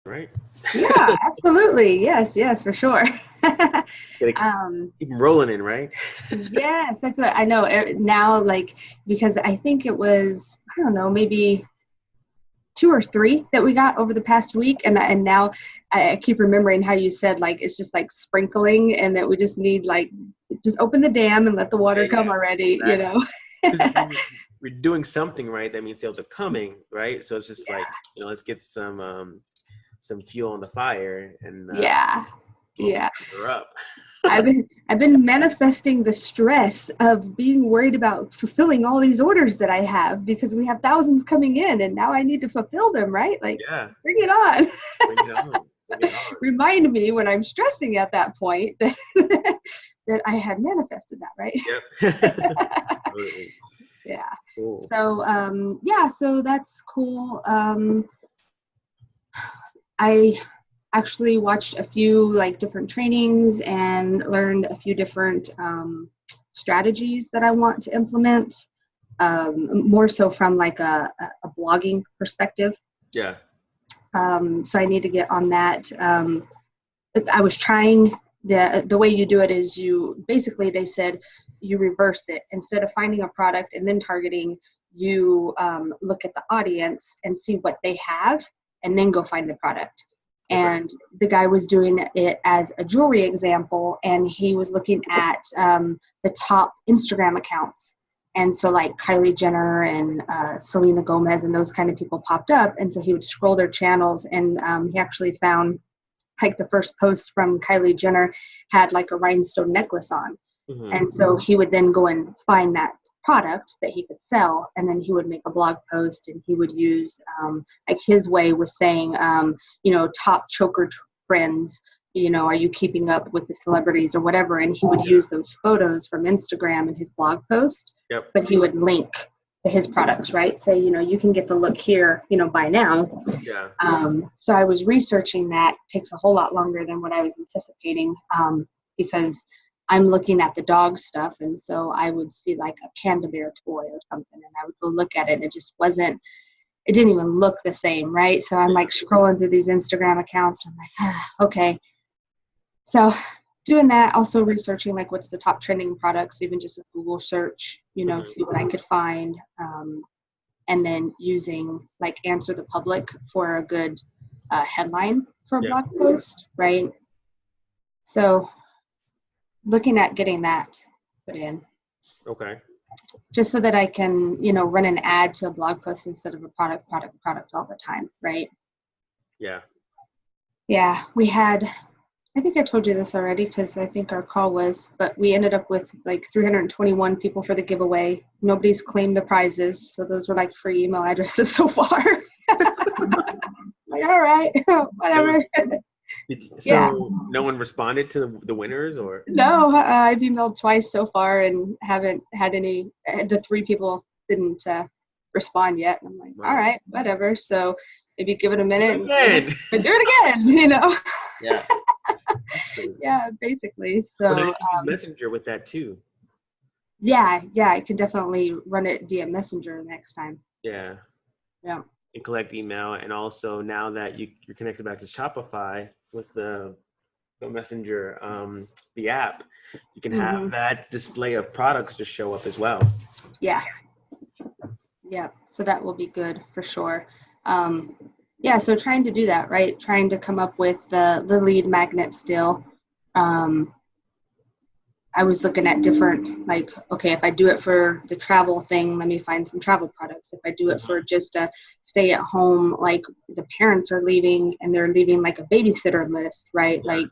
right? Yeah, absolutely. Yes, for sure. Gotta keep 'em rolling in, right? Yes, that's what I know now, like, because I think it was, I don't know, maybe 2 or 3 that we got over the past week. And now I keep remembering how you said, like, it's just like sprinkling and that we just need, like, just open the dam and let the water come Yeah, already, you exactly. know? Because we're doing something, right? That means sales are coming, right? So it's just like, let's get some fuel on the fire and Yeah. get Yeah. this sucker up. I've been manifesting the stress of being worried about fulfilling all these orders that I have because we have thousands coming in and now I need to fulfill them, right? Like, Yeah, bring it on. bring it on, bring it on. Remind me when I'm stressing at that point that that I had manifested that, right? Yep. Absolutely. Yeah. Cool. So so that's cool. I actually watched a few like different trainings and learned a few different strategies that I want to implement, more so from like a blogging perspective. Yeah. So I need to get on that. I was trying the way you do it is you basically, they said you reverse it. Instead of finding a product and then targeting, you look at the audience and see what they have and then go find the product. Okay. And the guy was doing it as a jewelry example, and he was looking at the top Instagram accounts. And so like Kylie Jenner and Selena Gomez and those kind of people popped up. And so he would scroll their channels, and he actually found like the first post from Kylie Jenner had like a rhinestone necklace on. Mm-hmm. And so he would then go and find that product that he could sell, and then he would make a blog post, and he would use like his way was saying, top choker trends, are you keeping up with the celebrities or whatever? And he would use those photos from Instagram in his blog post. Yep. But he would link to his products, right? Say, you can get the look here, by now. Yeah. So I was researching that. It takes a whole lot longer than what I was anticipating, because I'm looking at the dog stuff. And so I would see like a panda bear toy or something, and I would go look at it, and it didn't even look the same, right? So I'm like scrolling through these Instagram accounts, and I'm like, okay. So doing that, also researching like what's the top trending products, even just a Google search, see what I could find. And then using like Answer the Public for a good headline for a blog post, right? So looking at getting that put in. Okay. Just so that I can, run an ad to a blog post instead of a product all the time, right? Yeah. Yeah, I think I told you this already because I think our call but we ended up with like 321 people for the giveaway. Nobody's claimed the prizes, so those were like free email addresses so far. Like, all right, whatever. So no one responded to the winners, or? No, I've emailed twice so far and haven't had any. The 3 people didn't respond yet. I'm like, all right, whatever. So maybe give it a minute and do it again, Yeah. Yeah, basically. So Messenger with that too. Yeah, I can definitely run it via Messenger next time. Yeah. Yeah. And collect email, and also now that you're connected back to Shopify with the Messenger, the app, you can have that display of products just show up as well. Yeah. So that will be good for sure. So trying to do that, right? Trying to come up with the lead magnet still. I was looking at different, like, okay, if I do it for the travel thing, let me find some travel products. If I do it for just a stay at home, like the parents are leaving and they're leaving like a babysitter list, right? Like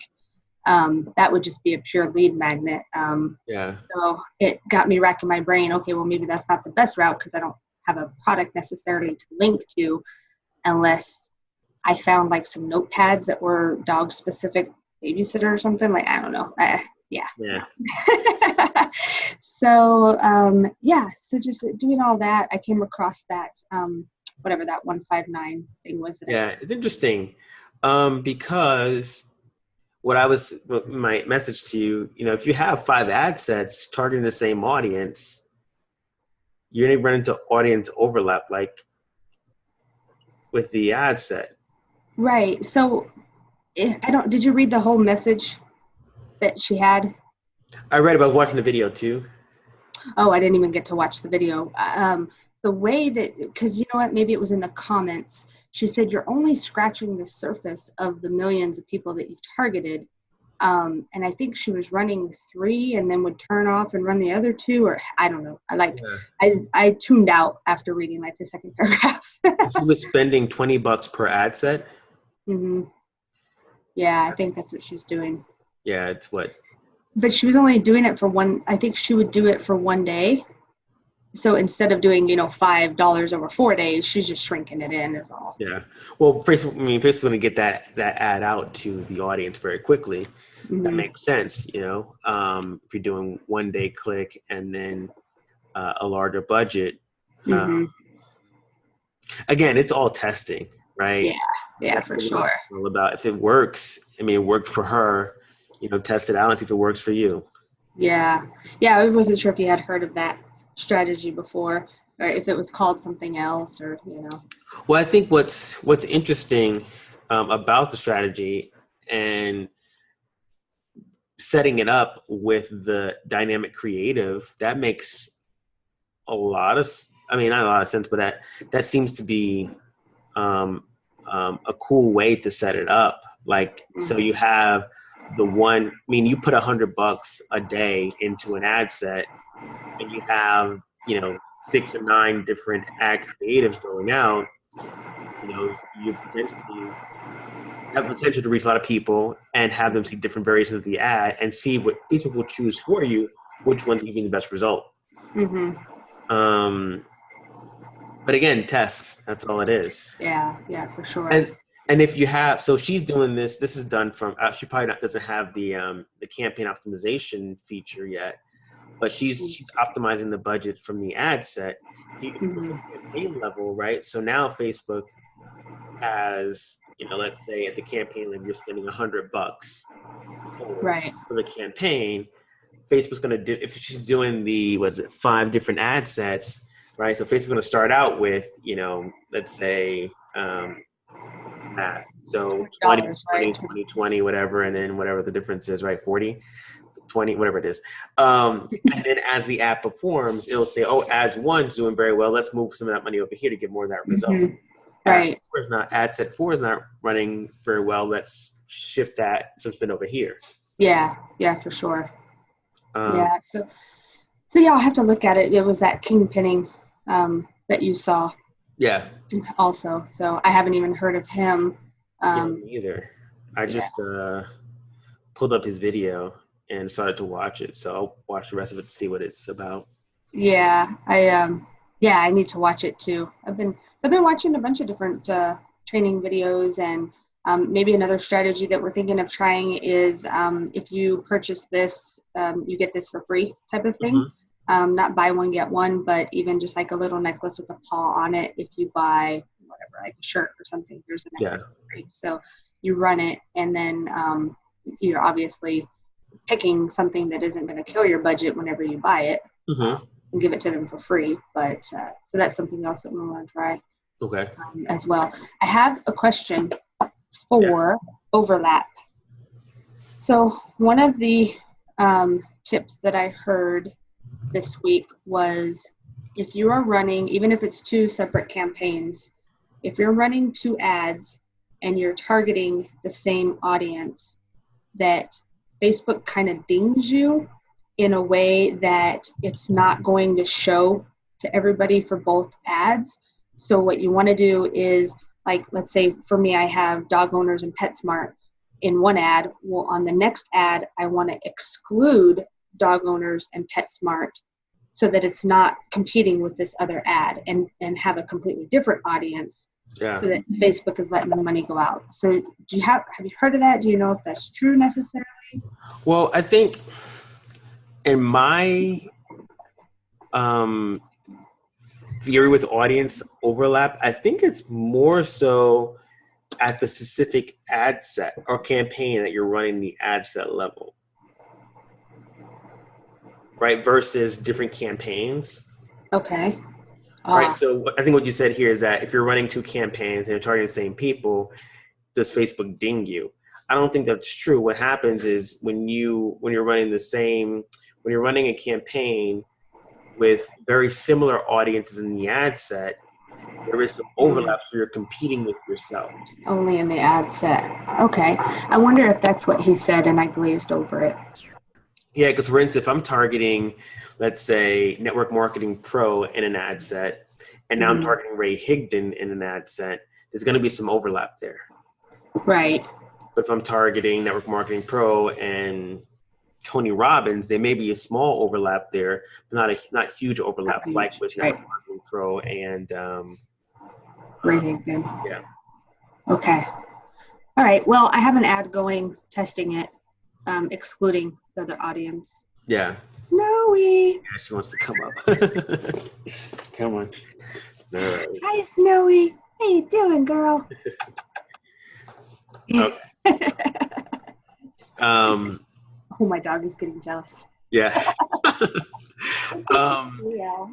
that would just be a pure lead magnet. So it got me racking my brain. Okay, well, maybe that's not the best route because I don't have a product necessarily to link to unless I found like some notepads that were dog specific babysitter or something. Like, I don't know. Yeah. So so just doing all that, I came across that whatever that 159 thing was. It's interesting because my message to you, if you have 5 ad sets targeting the same audience, you're going to run into audience overlap, like with the ad set. Right. So I don't, did you read the whole message that she had? I read about watching the video too. Oh, I didn't even get to watch the video. The way that, because you know what, maybe it was in the comments. She said, you're only scratching the surface of the millions of people that you've targeted. And I think she was running 3 and then would turn off and run the other 2, or I don't know. Yeah. I tuned out after reading like the second paragraph. She was spending $20 per ad set. hmm Yeah, I think that's what she was doing. Yeah, it's what. But she was only doing it for one, I think she would do it for one day. So instead of doing, $5 over 4 days, she's just shrinking it in is all. Yeah. Well, Facebook's going to get that ad out to the audience very quickly. That makes sense, if you're doing 1 day click and then a larger budget. Again, it's all testing, right? Yeah, for sure. All about if it works. I mean, it worked for her. Test it out and see if it works for you. Yeah. I wasn't sure if you had heard of that strategy before, or if it was called something else, or. Well, I think what's interesting about the strategy and setting it up with the dynamic creative, that makes a lot of, not a lot of sense, but that seems to be a cool way to set it up. Like, so you have you put $100 a day into an ad set, and you have, 6 or 9 different ad creatives going out. You potentially have potential to reach a lot of people and have them see different variations of the ad and see what people will choose for you, which one's giving the best result. But again, test. That's all it is. Yeah, for sure. And if you have, so she's doing this. This is done from. She probably doesn't have the campaign optimization feature yet, but she's optimizing the budget from the ad set. If you campaign level, right? So now Facebook has, let's say at the campaign level, you're spending $100 for the campaign. Facebook's going to do, if she's doing the 5 different ad sets, right? So Facebook's going to start out with, let's say math. So 20, 20, whatever, and then whatever the difference is, right? 40, 20, whatever it is. And then as the app performs, it'll say, oh, ads 1's doing very well. Let's move some of that money over here to get more of that result. Right. Ad set 4 is not running very well. Let's shift that some spin over here. Yeah, for sure. So yeah, I'll have to look at it. It was that kingpinning that you saw. Yeah. Also, so I haven't even heard of him. Me either. I just pulled up his video and started to watch it. So I'll watch the rest of it to see what it's about. Yeah, I need to watch it too. I've been watching a bunch of different training videos, and maybe another strategy that we're thinking of trying is if you purchase this, you get this for free type of thing. Not buy one, get one, but even just like a little necklace with a paw on it. If you buy whatever, like a shirt or something, there's a necklace for free. So you run it, and then you're obviously picking something that isn't going to kill your budget whenever you buy it. And give it to them for free. But so that's something else that we want to try. Okay. As well. I have a question for overlap. So one of the tips that I heard this week was, if you are running, even if it's 2 separate campaigns, if you're running 2 ads and you're targeting the same audience, that Facebook kind of dings you in a way that it's not going to show to everybody for both ads. So what you want to do is, like, let's say for me, I have dog owners and PetSmart in one ad. Well, on the next ad, I want to exclude dog owners and PetSmart so that it's not competing with this other ad, and have a completely different audience. So that Facebook is letting the money go out. So have you heard of that? Do you know if that's true necessarily? Well, I think in my theory with audience overlap, I think it's more so at the specific ad set or campaign that you're running the ad set level, right? Versus different campaigns. Okay. Right. So I think what you said here is that if you're running 2 campaigns and you're targeting the same people, does Facebook ding you? I don't think that's true. What happens is when you're running a campaign with very similar audiences in the ad set, there is some overlap, so you're competing with yourself. Only in the ad set. Okay. I wonder if that's what he said and I glazed over it. Yeah, because for instance, if I'm targeting, let's say, Network Marketing Pro in an ad set, and now I'm targeting Ray Higdon in an ad set, there's going to be some overlap there. Right. But if I'm targeting Network Marketing Pro and Tony Robbins, there may be a small overlap there, but not huge overlap like with Network Marketing Pro and Ray Higdon. Yeah. Okay. All right. Well, I have an ad going, testing it, excluding the other audience. Yeah. Snowy. Yeah, she wants to come up. Come on. All right. Hi, Snowy. How you doing, girl? Okay. Oh, my dog is getting jealous. Yeah. Yeah.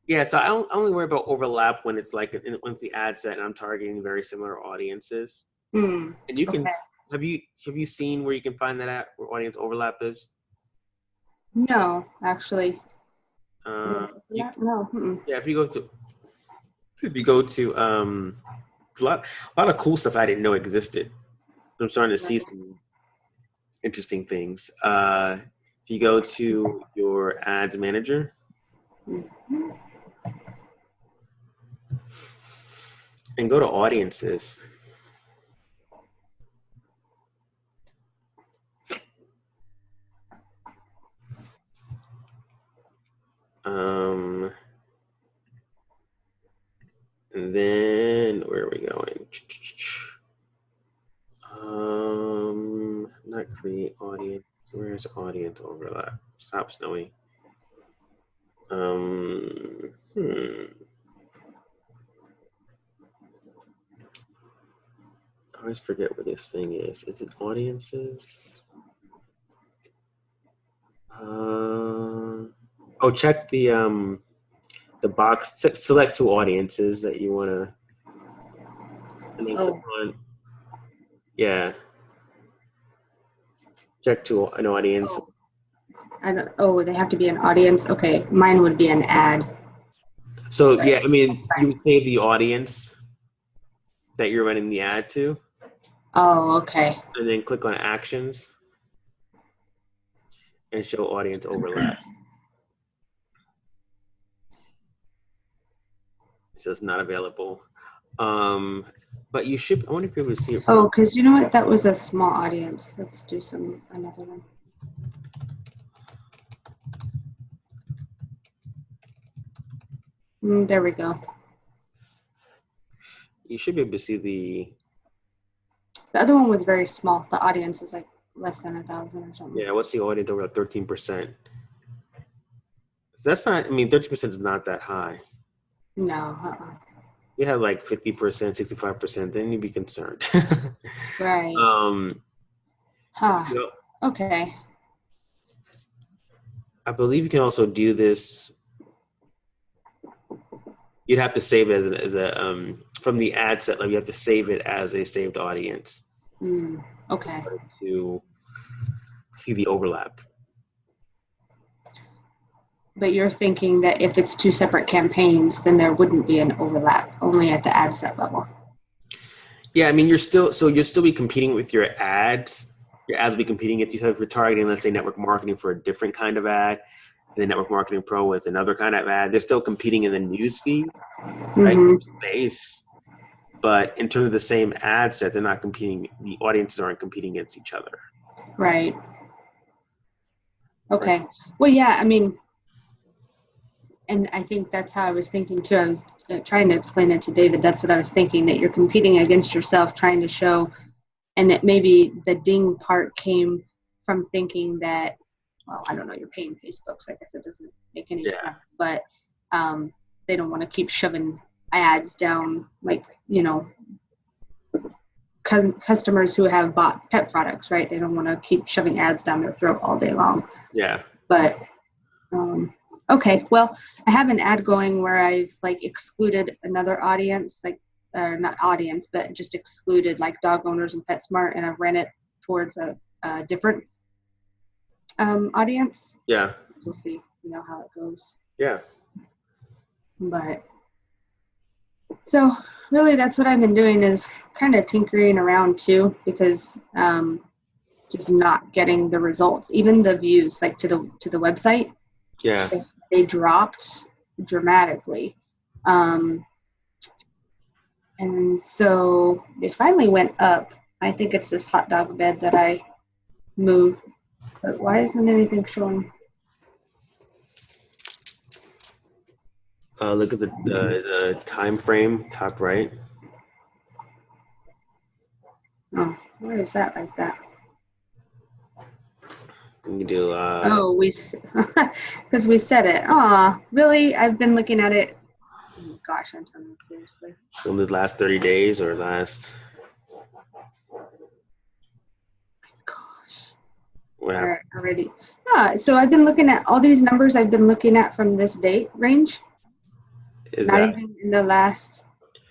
Yeah, so I only worry about overlap when it's like when it's the ad set and I'm targeting very similar audiences. And you can have you seen where you can find that at where audience overlap is? No, actually. No. Mm-mm. Yeah, if you go to a lot of cool stuff I didn't know existed. I'm starting to see some interesting things. If you go to your ads manager. And go to audiences. And then where are we going? Not create audience. Where's audience overlap? Stop, Snowy. I always forget what this thing is. Is it audiences? Check the box. Select two audiences that you want to. And then click on. Yeah. Check to an audience. They have to be an audience. Okay, mine would be an ad. So yeah, I mean, you would save the audience that you're running the ad to. Oh, okay. And then click on actions and show audience overlap. So it's not available. But you should, I wonder if you're able to see it. Oh, because you know what? That was a small audience. Let's do another one. There we go. You should be able to see the other one was very small. The audience was like less than 1,000 or something. Yeah, what's the audience over 13%? So that's not, 30% is not that high. No. You have like 50%, 65%, then you'd be concerned. Right. Okay. I believe you can also do this. You'd have to save it as a from the ad set. Like you have to save it as a saved audience. Okay. To see the overlap. But you're thinking that if it's two separate campaigns, then there wouldn't be an overlap, only at the ad set level. Yeah, you'll still be competing with your ads. Your ads will be competing if you're targeting, let's say, network marketing for a different kind of ad, and then Network Marketing Pro with another kind of ad. They're still competing in the news feed, right? Space. But in terms of the same ad set, they're not competing. The audiences aren't competing against each other. Right. Okay. Well, yeah, and I think that's how I was thinking too. I was trying to explain it to David. That's what I was thinking, that you're competing against yourself, trying to show, and that maybe the ding part came from thinking that, well, I don't know, you're paying Facebook, so I guess it doesn't make any sense, but they don't want to keep shoving ads down, like, customers who have bought pet products, right? They don't want to keep shoving ads down their throat all day long. Yeah. But, okay, well, I have an ad going where I've excluded another audience, not audience, but just excluded like dog owners and PetSmart, and I've ran it towards a different audience. Yeah. We'll see, how it goes. Yeah. But so really that's what I've been doing, is kind of tinkering around too, because just not getting the results, even the views like to the website. Yeah. They dropped dramatically. And so they finally went up. I think it's this hot dog bed that I moved, but why isn't anything showing? Look at the time frame, top right. Oh, why is that like that? You can do. Because we said it. Aw, really? I've been looking at it. Oh, gosh, I'm telling you seriously. In the last 30 days or last. Gosh. Wow. Already. So I've been looking at all these numbers. I've been looking at from this date range. Not even in the last,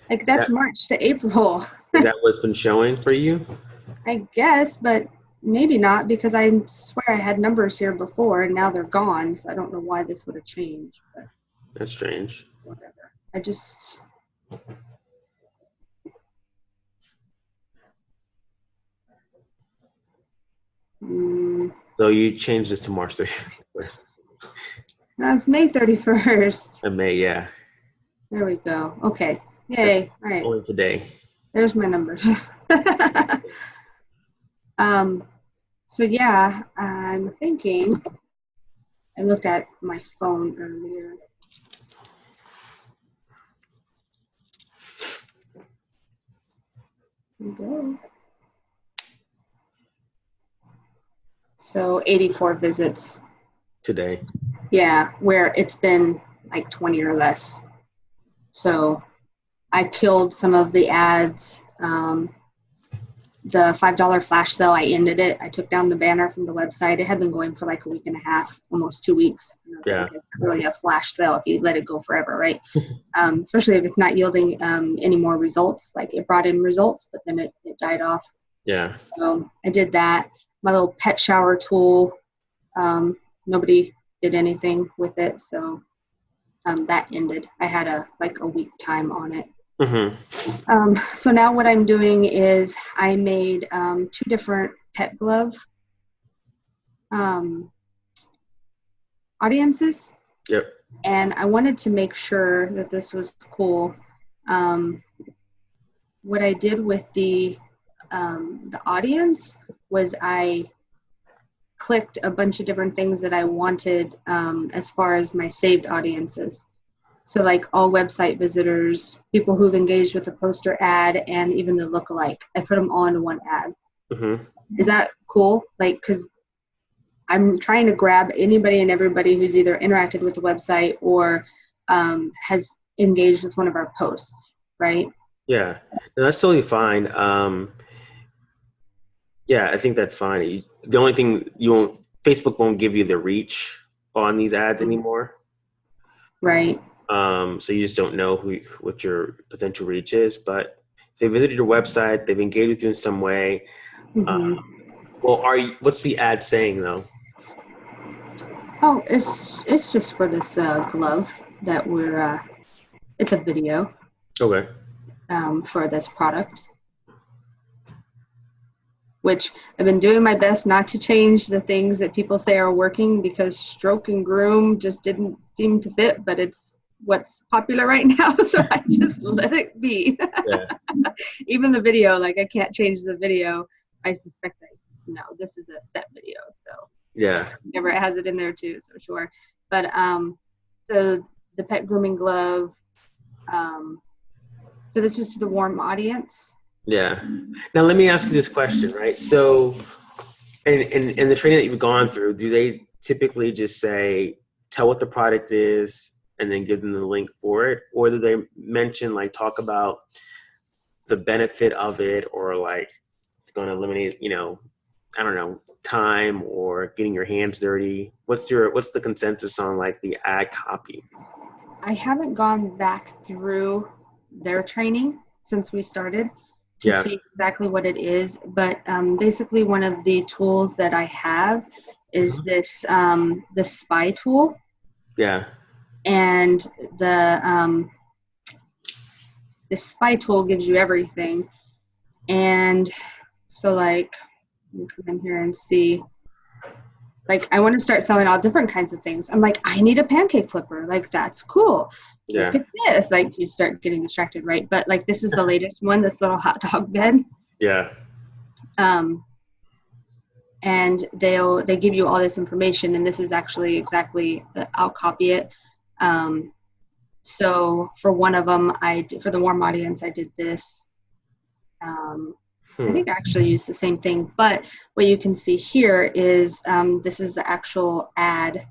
like that's March to April. Is that what's been showing for you? I guess, but maybe not, because I swear I had numbers here before and now they're gone. So I don't know why this would have changed. But that's strange. Whatever. I just. So you changed this to March 31st. No, it's May 31st. May, yeah. There we go. Okay. Yay. All right. Only today. There's my numbers. So yeah, I'm thinking, I looked at my phone earlier. There we go. So 84 visits. Today. Yeah, where it's been like 20 or less. So I killed some of the ads. The $5 flash sale, I ended it. I took down the banner from the website. It had been going for like a week and a half, almost 2 weeks. Yeah. Like, it's not really a flash sale if you let it go forever, right? Especially if it's not yielding any more results. Like it brought in results, but then it died off. Yeah. So I did that. My little pet shower tool, nobody did anything with it. So that ended. I had a week time on it. Mm-hmm. So now what I'm doing is I made 2 different pet glove audiences. Yep. And I wanted to make sure that this was cool. What I did with the audience was I clicked a bunch of different things that I wanted as far as my saved audiences. So like all website visitors, people who've engaged with the poster ad, and even the lookalike. I put them all into one ad. Mm-hmm. Is that cool? Like, because I'm trying to grab anybody and everybody who's either interacted with the website or has engaged with one of our posts, right? Yeah, no, that's totally fine. Yeah, I think that's fine. The only thing Facebook won't give you the reach on these ads anymore. Right. So you just don't know what your potential reach is. But if they visited your website, they've engaged with you in some way. Mm-hmm. What's the ad saying though? Oh, it's just for this glove that we're. It's a video. Okay. For this product, which I've been doing my best not to change the things that people say are working, because stroke and groom just didn't seem to fit, but it's what's popular right now, so I just let it be. Yeah. Even the video, like I can't change the video. I suspect this is a set video, so yeah, never has it in there too, so sure. But so the pet grooming glove, so this was to the warm audience. Yeah. Now let me ask you this question, right? So in the training that you've gone through, do they typically just say, tell what the product is and then give them the link for it? Or do they mention, like, talk about the benefit of it, or like it's going to eliminate, I don't know, time or getting your hands dirty? What's the consensus on like the ad copy? I haven't gone back through their training. since we started to Yeah. see exactly what it is. But basically, one of the tools that I have is this the spy tool, Yeah. and the spy tool gives you everything. And so, like, you come in here and see. Like, I want to start selling all different kinds of things. I'm like, I need a pancake flipper. Like, that's cool. Look Yeah. at this. Like, you start getting distracted, right? But like, this is the latest one, this little hot dog bed. Yeah. And they give you all this information, and this is actually exactly, I'll copy it. So for one of them, for the warm audience, I did this. I think I actually used the same thing, but what you can see here is this is the actual ad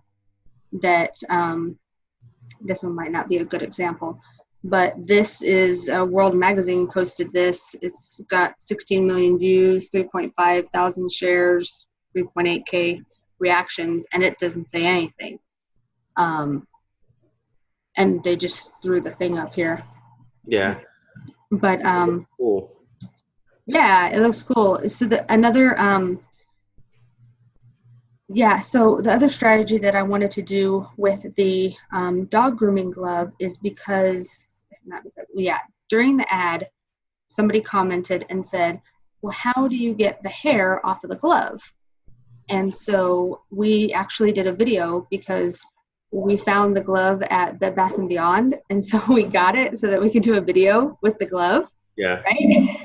that this one might not be a good example, but this is World Magazine posted this. It's got 16 million views, 3.5 thousand shares, 3.8K reactions, and it doesn't say anything. And they just threw the thing up here. Yeah. But Cool. yeah, it looks cool. So so the other strategy that I wanted to do with the dog grooming glove is during the ad, somebody commented and said, well, how do you get the hair off of the glove? And so we actually did a video because we found the glove at Bed Bath & Beyond. And so we got it so that we could do a video with the glove. Yeah. Right?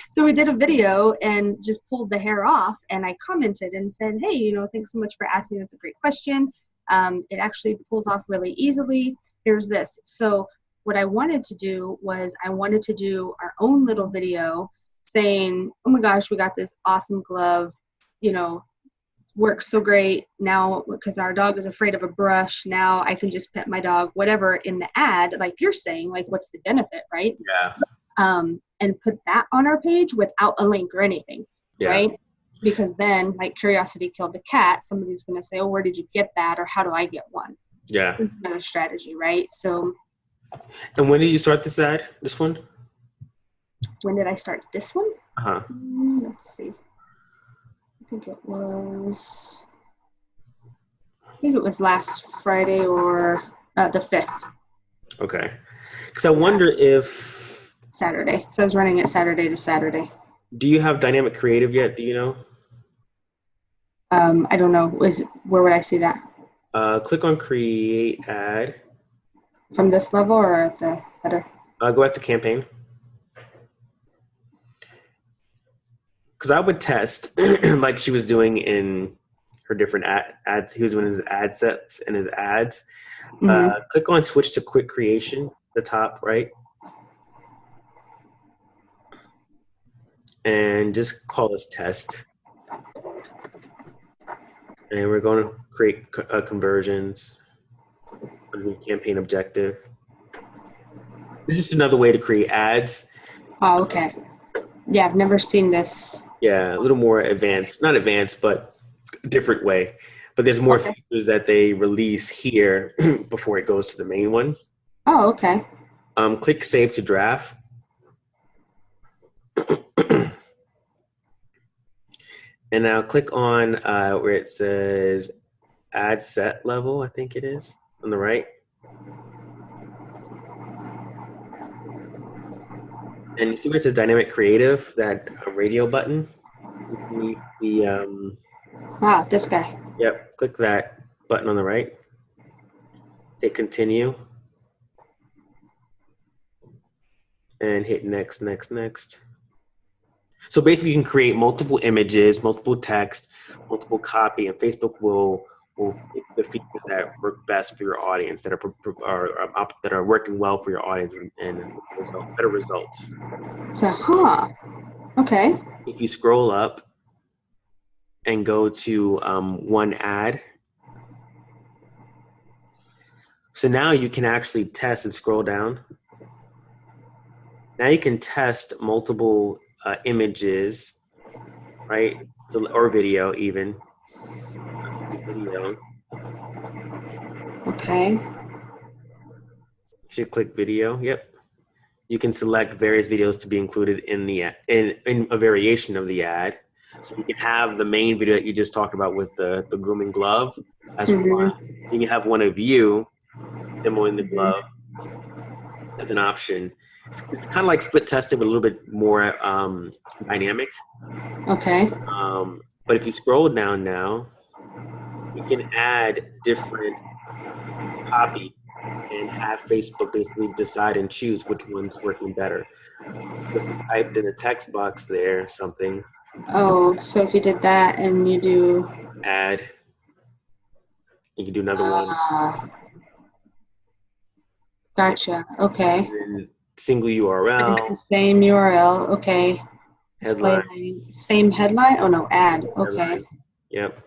So we did a video and just pulled the hair off, and I commented and said, hey, thanks so much for asking. That's a great question. It actually pulls off really easily. Here's this. So what I wanted to do was I wanted to do our own little video saying, oh my gosh, we got this awesome glove, works so great now because our dog is afraid of a brush. Now I can just pet my dog, whatever, in the ad, like you're saying, like, what's the benefit, right? Yeah. And put that on our page without a link or anything, right? Because then, like, curiosity killed the cat. Somebody's going to say, oh, where did you get that? Or how do I get one? Yeah. This is another strategy, right? So. And when did you start this ad? This one? When did I start this one? Uh-huh. Let's see. I think it was last Friday or the 5th. Okay. Because I wonder if Saturday. So I was running it Saturday to Saturday. Do you have dynamic creative yet? Do you know? I don't know. Where would I see that? Click on create ad. From this level or at the header? Go back to campaign. Because I would test like she was doing in her different ads. He was doing his ad sets and his ads. Click on switch to quick creation, the top right. And just call this test. And we're going to create conversions under campaign objective. This is just another way to create ads. Oh, okay. Yeah, I've never seen this. Yeah, a little more advanced. Not advanced, but a different way. But there's more features that they release here before it goes to the main one. Oh, okay. Click save to draft. And now click on where it says ad set level, I think it is, on the right. And you see where it says dynamic creative, that radio button? This guy. Yep, click that button on the right. Hit continue. And hit next, next, next. So basically you can create multiple images, multiple text, multiple copy, and Facebook will pick the features that work best for your audience, that are working well for your audience and better results. Okay. If you scroll up and go to one ad, so now you can actually test and scroll down. Now you can test multiple images, right? So, or video even. Video. Okay. You should click video. Yep. you can select various videos to be included in in a variation of the ad. So you can have the main video that you just talked about with the grooming glove as one. Then you have one of you demoing the glove as an option. It's kind of like split tested, but a little bit more dynamic. Okay. But if you scroll down now, you can add different copy and have Facebook basically decide and choose which one's working better. If you typed in a text box there, something. Oh, so if you did that and you do Add, you can do another one. Gotcha. Okay. Single URL. It's the same URL. Okay. Display Headline. same headline? Oh no, ad. Okay. Headlines. Yep.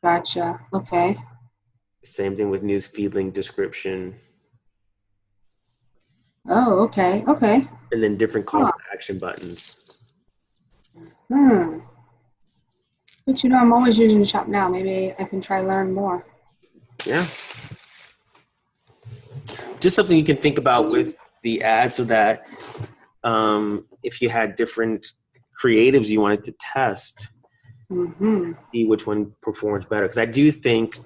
Gotcha. Okay. Same thing with news feed link description. Oh, okay. Okay. And then different call to action buttons. But I'm always using Shop Now. Maybe I can try learn more. Yeah. Just something you can think about with the ad, so that if you had different creatives you wanted to test, see which one performs better. Because I do think,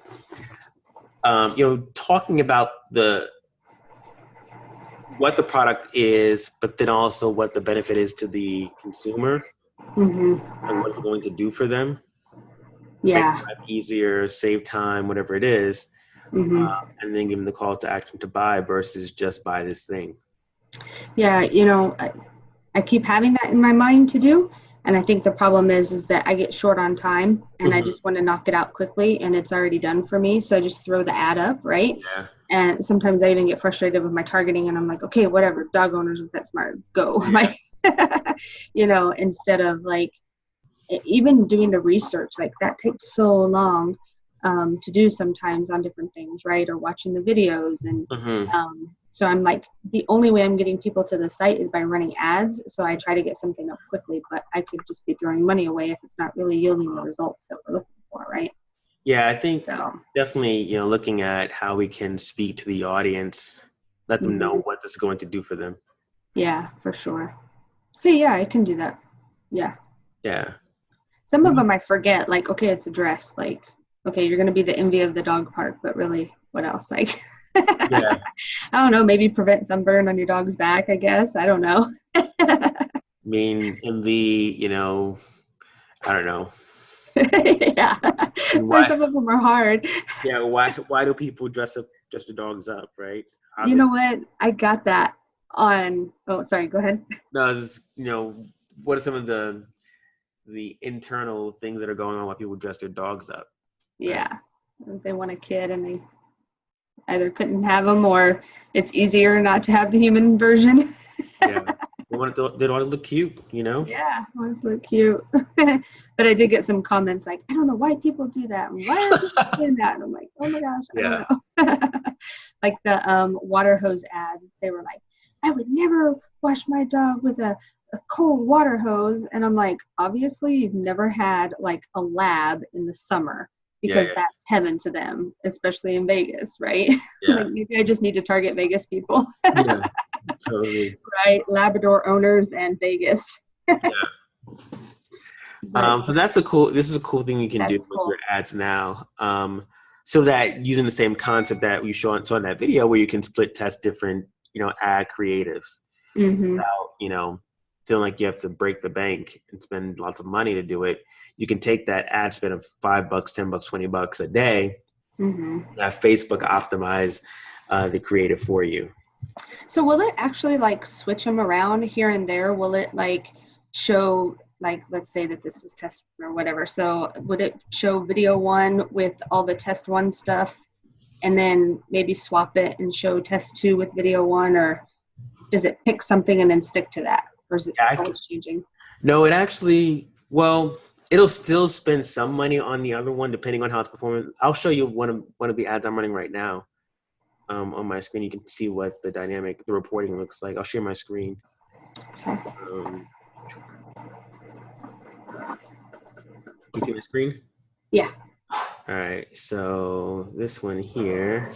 talking about what the product is, but then also what the benefit is to the consumer and what it's going to do for them. Yeah. Make life easier, save time, whatever it is. And then give them the call to action to buy versus just buy this thing. Yeah, I keep having that in my mind to do. And I think the problem is that I get short on time and I just want to knock it out quickly and it's already done for me. So I just throw the ad up, right? Yeah. And sometimes I even get frustrated with my targeting and I'm like, okay, whatever, dog owners with that smart, go. Yeah. Instead of like even doing the research, like that takes so long to do sometimes on different things, right? Or watching the videos. And so I'm like, the only way I'm getting people to the site is by running ads. So I try to get something up quickly, but I could just be throwing money away if it's not really yielding the results that we're looking for, right? Yeah, I think definitely, looking at how we can speak to the audience, let them know what this is going to do for them. Yeah, for sure. Okay, yeah, I can do that. Yeah. Yeah. Some of them I forget, like, okay, it's a dress. Like, okay, you're going to be the envy of the dog park, but really, what else? Like, yeah. I don't know, maybe prevent sunburn on your dog's back, I guess. I don't know. I mean, envy, I don't know. Yeah. So some of them are hard. Yeah, why do people dress their dogs up, right? Obviously. You know what? I got that on, oh, sorry, go ahead. No, it's, what are some of the internal things that are going on while people dress their dogs up? Yeah. They want a kid and they either couldn't have them or it's easier not to have the human version. Yeah. They want to look cute, Yeah, I want to look cute. But I did get some comments like, I don't know why people do that. Why are people doing that? And I'm like, oh my gosh, I don't know. Like the water hose ad, they were like, I would never wash my dog with a cold water hose. And I'm like, obviously you've never had like a lab in the summer because that's heaven to them, especially in Vegas, right? Yeah. Like maybe I just need to target Vegas people. Yeah, totally. Right, Labrador owners and Vegas. Yeah. So this is a cool thing you can do with your ads now. So that using the same concept that we saw in that video where you can split test different, ad creatives without, feeling like you have to break the bank and spend lots of money to do it. You can take that ad spend of $5, $10, $20 a day, have Facebook optimize the creative for you. So will it actually like switch them around here and there? Will it like show, like, let's say that this was test or whatever. So would it show video 1 with all the test 1 stuff and then maybe swap it and show test 2 with video 1, or does it pick something and then stick to that? Or is it always changing? No, it actually, it'll still spend some money on the other one depending on how it's performing. I'll show you one of the ads I'm running right now. On my screen, you can see what the reporting looks like. I'll share my screen. Okay. You see my screen? Yeah. All right. So this one here,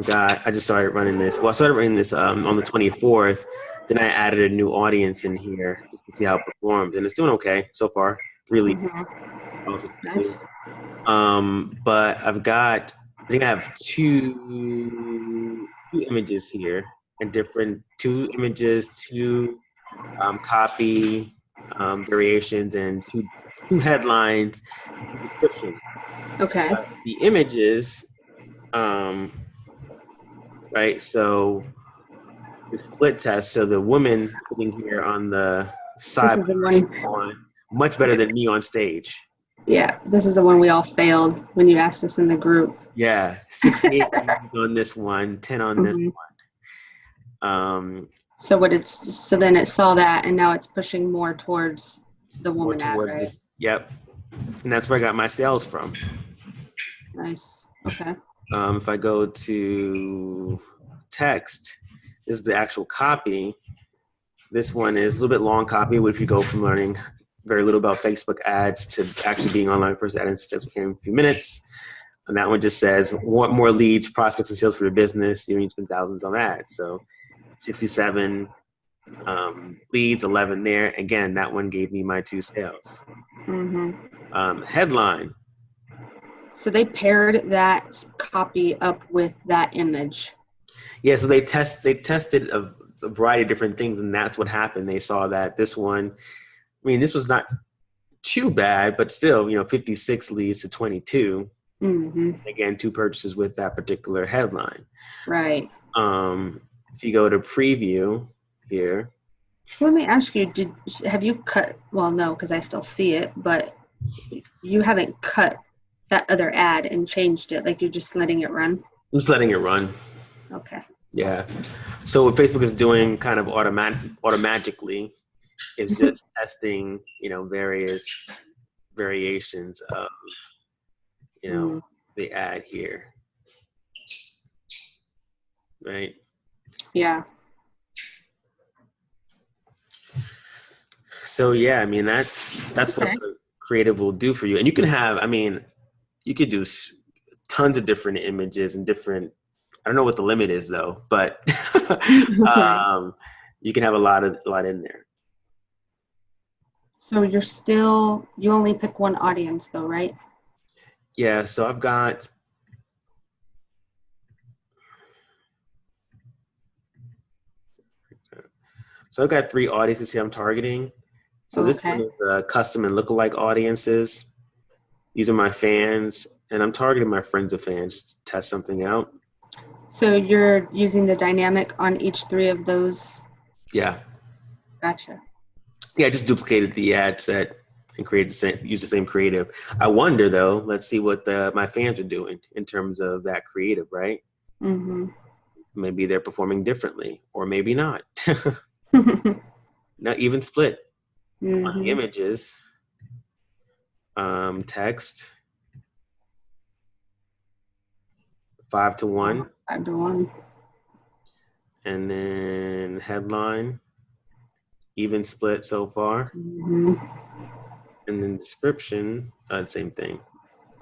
I just started running this. Well, I started running this on the 24th. Then I added a new audience in here just to see how it performs, and it's doing okay so far. Really, Nice. but I think I have two images here, and two images, two copy variations, and two headlines, and two descriptions. Okay. The images, right? So the split test. So the woman sitting here on the This side is the on much better than me on stage. Yeah, this is the one we all failed when you asked us in the group. Yeah, 68 on this one, 10 on this one. So then it saw that, and now it's pushing more towards the More woman ad, towards right? this. Yep, and that's where I got my sales from. Nice. Okay. If I go to text, this is the actual copy. This one is a little bit long copy, which you go from learning very little about Facebook ads to actually being online first ad in a few minutes. And that one just says, want more leads, prospects, and sales for your business. You need to spend thousands on ads. So 67 leads, 11 there. Again, that one gave me my 2 sales. Headline. So they paired that copy up with that image. Yeah, so they tested a variety of different things, and that's what happened. They saw that this one, I mean, this was not too bad, but still, 56 leads to 22. Again, 2 purchases with that particular headline. Right. If you go to preview here. Let me ask you, have you cut, well, no, because I still see it, but you haven't cut that other ad and changed it, like you're just letting it run? I'm just letting it run. Okay. Yeah. So what Facebook is doing kind of automatically is just testing, various variations of, the ad here. Right? Yeah. So yeah, I mean that's what the creative will do for you. And you can have, you could do tons of different images and different, I don't know what the limit is though, but you can have a lot in there. So you only pick one audience though, right? Yeah, so I've got So I've got 3 audiences here I'm targeting. So this one is custom and lookalike audiences. These are my fans, and I'm targeting my friends of fans to test something out. So you're using the dynamic on each 3 of those? Yeah. Gotcha. Yeah, I just duplicated the ad set and use the same creative. I wonder though, let's see what my fans are doing in terms of that creative, right? Maybe they're performing differently, or maybe not. Not even split on the images. Text 5 to 1. 5 to 1. And then headline, even split so far. And then description, same thing.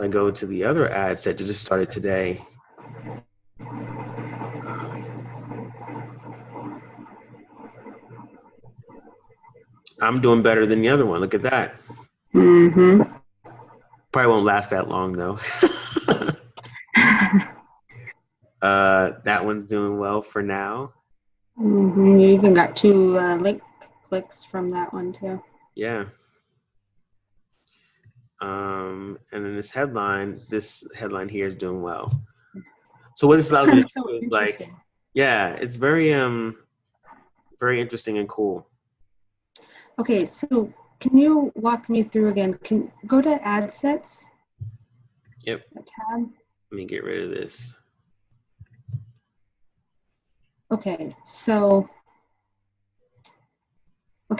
I go to the other ad set that just started today. I'm doing better than the other one. Look at that. Probably won't last that long though. That one's doing well for now. You even got 2 link clicks from that one too. Yeah. And then this headline here is doing well. So what this allows me to do is it's very very interesting and cool. Okay, so can you walk me through again? Can go to ad sets? Yep. A tab. Let me get rid of this. Okay, so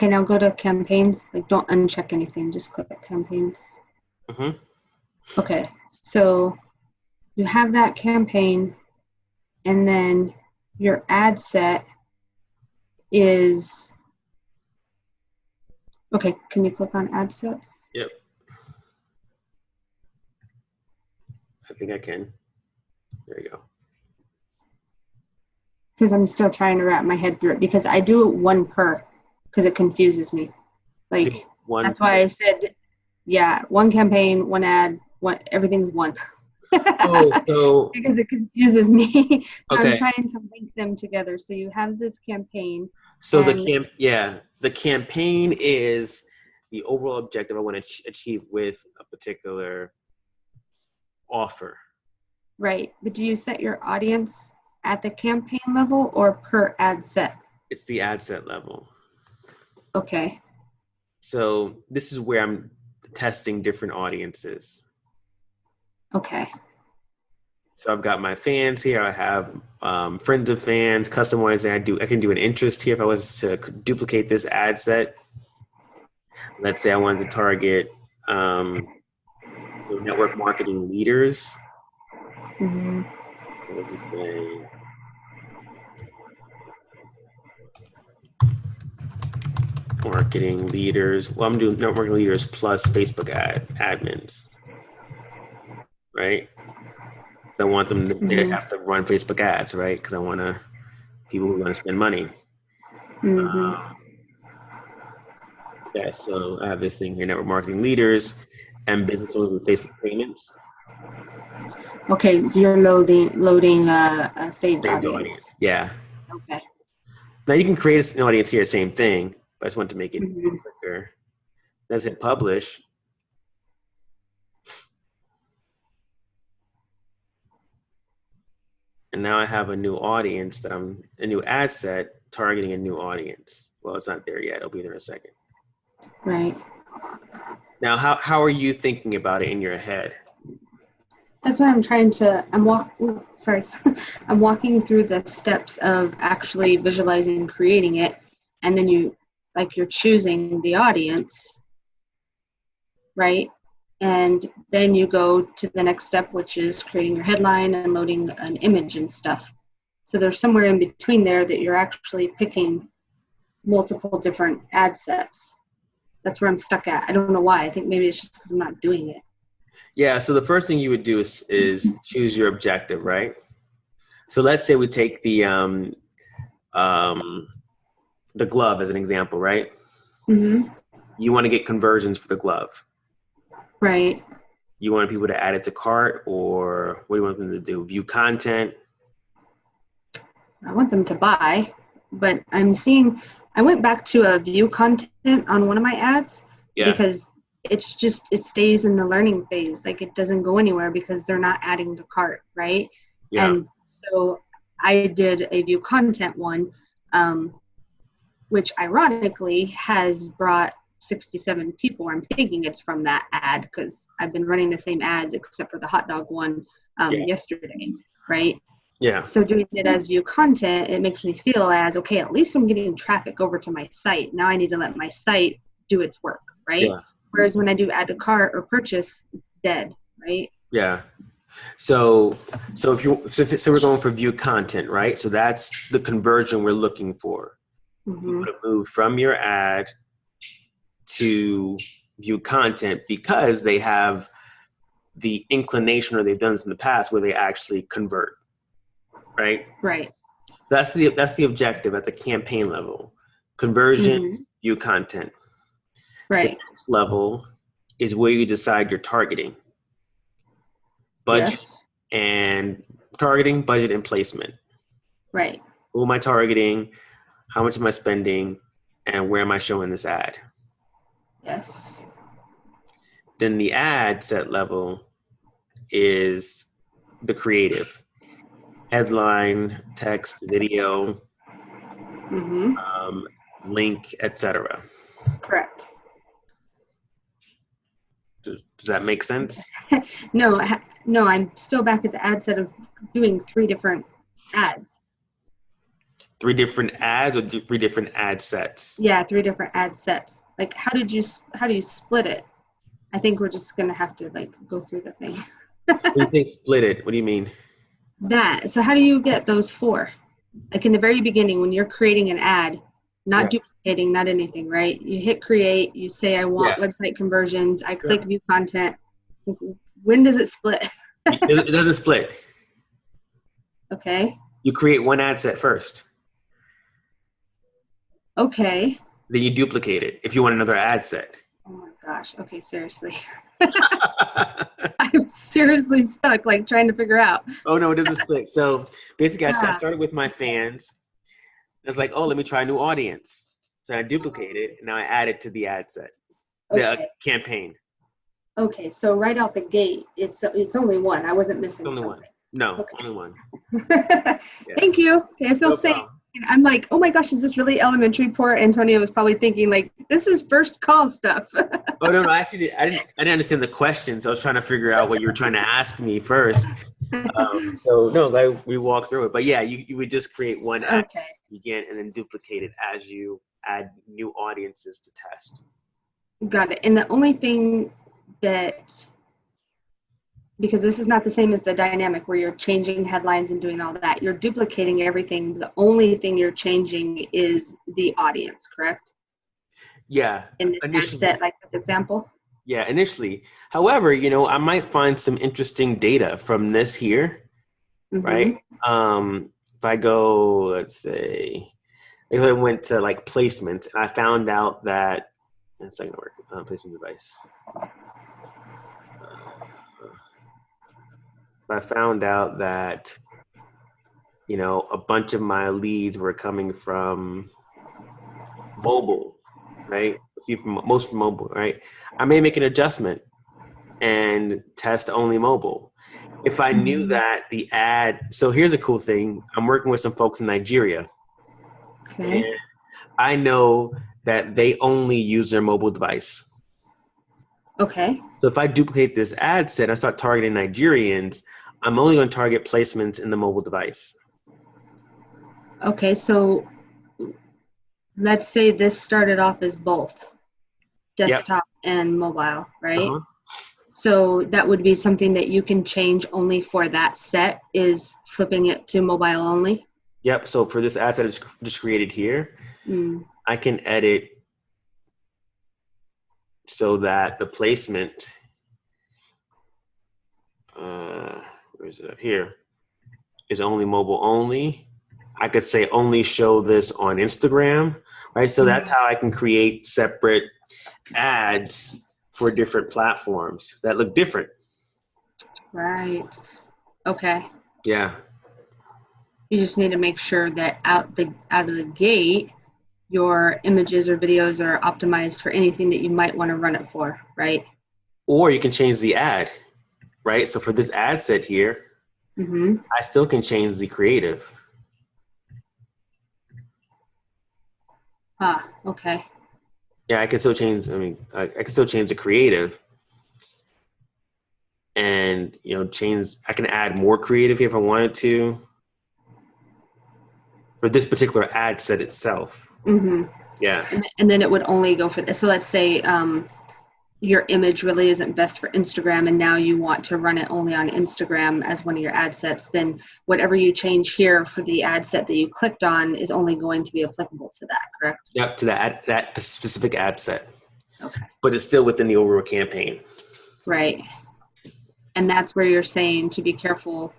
now go to campaigns. Like, don't uncheck anything. Just click campaigns. Okay, so you have that campaign, and then your ad set is. Okay, can you click on ad sets? Yep. I think I can. There you go. because I'm still trying to wrap my head through it, because I do it one per, because it confuses me. Like, that's why I said, yeah, one campaign, one ad, everything's one. Oh, so because it confuses me. So okay. I'm trying to link them together. So you have this campaign. So and the campaign is the overall objective I want to achieve with a particular offer. right. But do you set your audience at the campaign level or per ad set? It's the ad set level. Okay. So this is where I'm testing different audiences. Okay. So I've got my fans here. I have friends of fans, custom audience. I can do an interest here if I was to duplicate this ad set. Let's say I wanted to target network marketing leaders. Mm-hmm. We'll just say marketing leaders. Well, I'm doing network leaders plus Facebook admins, right? So I want them to they have to run Facebook ads, right? Because I want people who want to spend money. Mm-hmm. Yeah, so I have this thing here: network marketing leaders and business owners with Facebook payments. Okay, so you're loading a saved audience. Yeah. Okay. Now you can create an audience here, same thing, but I just want to make it quicker. Let's hit publish. And now I have a new audience a new ad set targeting a new audience. Well, it's not there yet. It'll be there in a second. Right. Now, how are you thinking about it in your head? That's why I'm trying to, I'm walking through the steps of actually visualizing and creating it. And then you're choosing the audience, right? And then you go to the next step, which is creating your headline and loading an image and stuff. So there's somewhere in between there that you're actually picking multiple different ad sets. That's where I'm stuck at. I don't know why. I think maybe it's just because I'm not doing it. Yeah, so the first thing you would do is choose your objective, right? So let's say we take the glove as an example, right? Mm-hmm. You want to get conversions for the glove. Right. You want people to add it to cart, or what do you want them to do? View content? I want them to buy, but I went back to a view content on one of my ads because it stays in the learning phase. Like, it doesn't go anywhere because they're not adding to cart, right? Yeah. And so I did a view content one, which ironically has brought 67 people. I'm thinking it's from that ad because I've been running the same ads except for the hot dog one yesterday, right? Yeah. So doing it as view content, it makes me feel as, okay, at least I'm getting traffic over to my site. Now I need to let my site do its work, right? Yeah. Whereas when I do add to cart or purchase, it's dead, right? Yeah. So we're going for view content, right? So that's the conversion we're looking for. Mm-hmm. You want to move from your ad to view content because they have the inclination, or they've done this in the past, where they actually convert, right? Right. So that's the objective at the campaign level. Conversion, view content. Right. The next level is where you decide your targeting. Budget and placement. Right. Who am I targeting? How much am I spending? And where am I showing this ad? Yes. Then the ad set level is the creative. Headline, text, video, link, etc. Correct. Does that make sense? No, I'm still back at the ad set of doing 3 different ads. 3 different ads or 3 different ad sets? Yeah, 3 different ad sets. Like, how do you split it? I think we're just gonna have to go through the thing. When you think split it, what do you mean? So how do you get those 4? Like, in the very beginning, when you're creating an ad, not duplicating, not anything, right? You hit create, you say, I want website conversions, I click view content. When does it split? It doesn't split. Okay. You create one ad set first. Okay. Then you duplicate it if you want another ad set. Oh my gosh. Okay, seriously. I'm seriously stuck, like trying to figure out. Oh no, it doesn't split. So basically, I Ah, started with my fans. I was like, oh, let me try a new audience. So I duplicate it, and now I add it to the ad set, the okay. campaign. Okay. So right out the gate, it's only one. I wasn't missing Only one. something. No, Okay. only one. Yeah. Thank you. Okay, I feel No safe. problem. And I'm like, oh my gosh, is this really elementary? Poor Antonio was probably thinking like, this is first call stuff. Oh no, actually, I didn't understand the questions. I was trying to figure out what you were trying to ask me first. So no, like we walked through it. But yeah, you would just create one ad Okay. again and then duplicate it as you add new audiences to test. Got it. And the only thing that, because this is not the same as the dynamic where you're changing headlines and doing all that, you're duplicating everything. The only thing you're changing is the audience, correct? Yeah, In this ad initially. set, like this example? Yeah, initially. However, I might find some interesting data from this here, Mm-hmm. right? If I go, let's say, if I went to like placements, and I found out that it's not gonna work. Placement device. I found out that a bunch of my leads were coming from mobile, right? Most from mobile, right? I may make an adjustment and test only mobile. If I knew that the ad, so here's a cool thing. I'm working with some folks in Nigeria, and Okay. I know that they only use their mobile device. Okay. So if I duplicate this ad set, I start targeting Nigerians, I'm only going to target placements in the mobile device. Okay. So let's say this started off as both Yep. desktop and mobile, right? Uh-huh. So that would be something that you can change only for that set, is flipping it to mobile only. Yep. So for this ad set I just created here, I can edit so that the placement, where is it here, is only mobile only. I could say only show this on Instagram, right? So that's how I can create separate ads for different platforms that look different. Right. Okay. Yeah. You just need to make sure that out of the gate, your images or videos are optimized for anything that you might want to run it for, right? Or you can change the ad, right? So for this ad set here, I still can change the creative. Ah, okay. Yeah, I can still change. I can still change the creative, and change. I can add more creative if I wanted to for this particular ad set itself. Yeah. And then it would only go for this. So let's say your image really isn't best for Instagram, and now you want to run it only on Instagram as one of your ad sets, then whatever you change here for the ad set that you clicked on is only going to be applicable to that, correct? Yep, to that specific ad set. Okay. But it's still within the overall campaign. Right. And that's where you're saying to be careful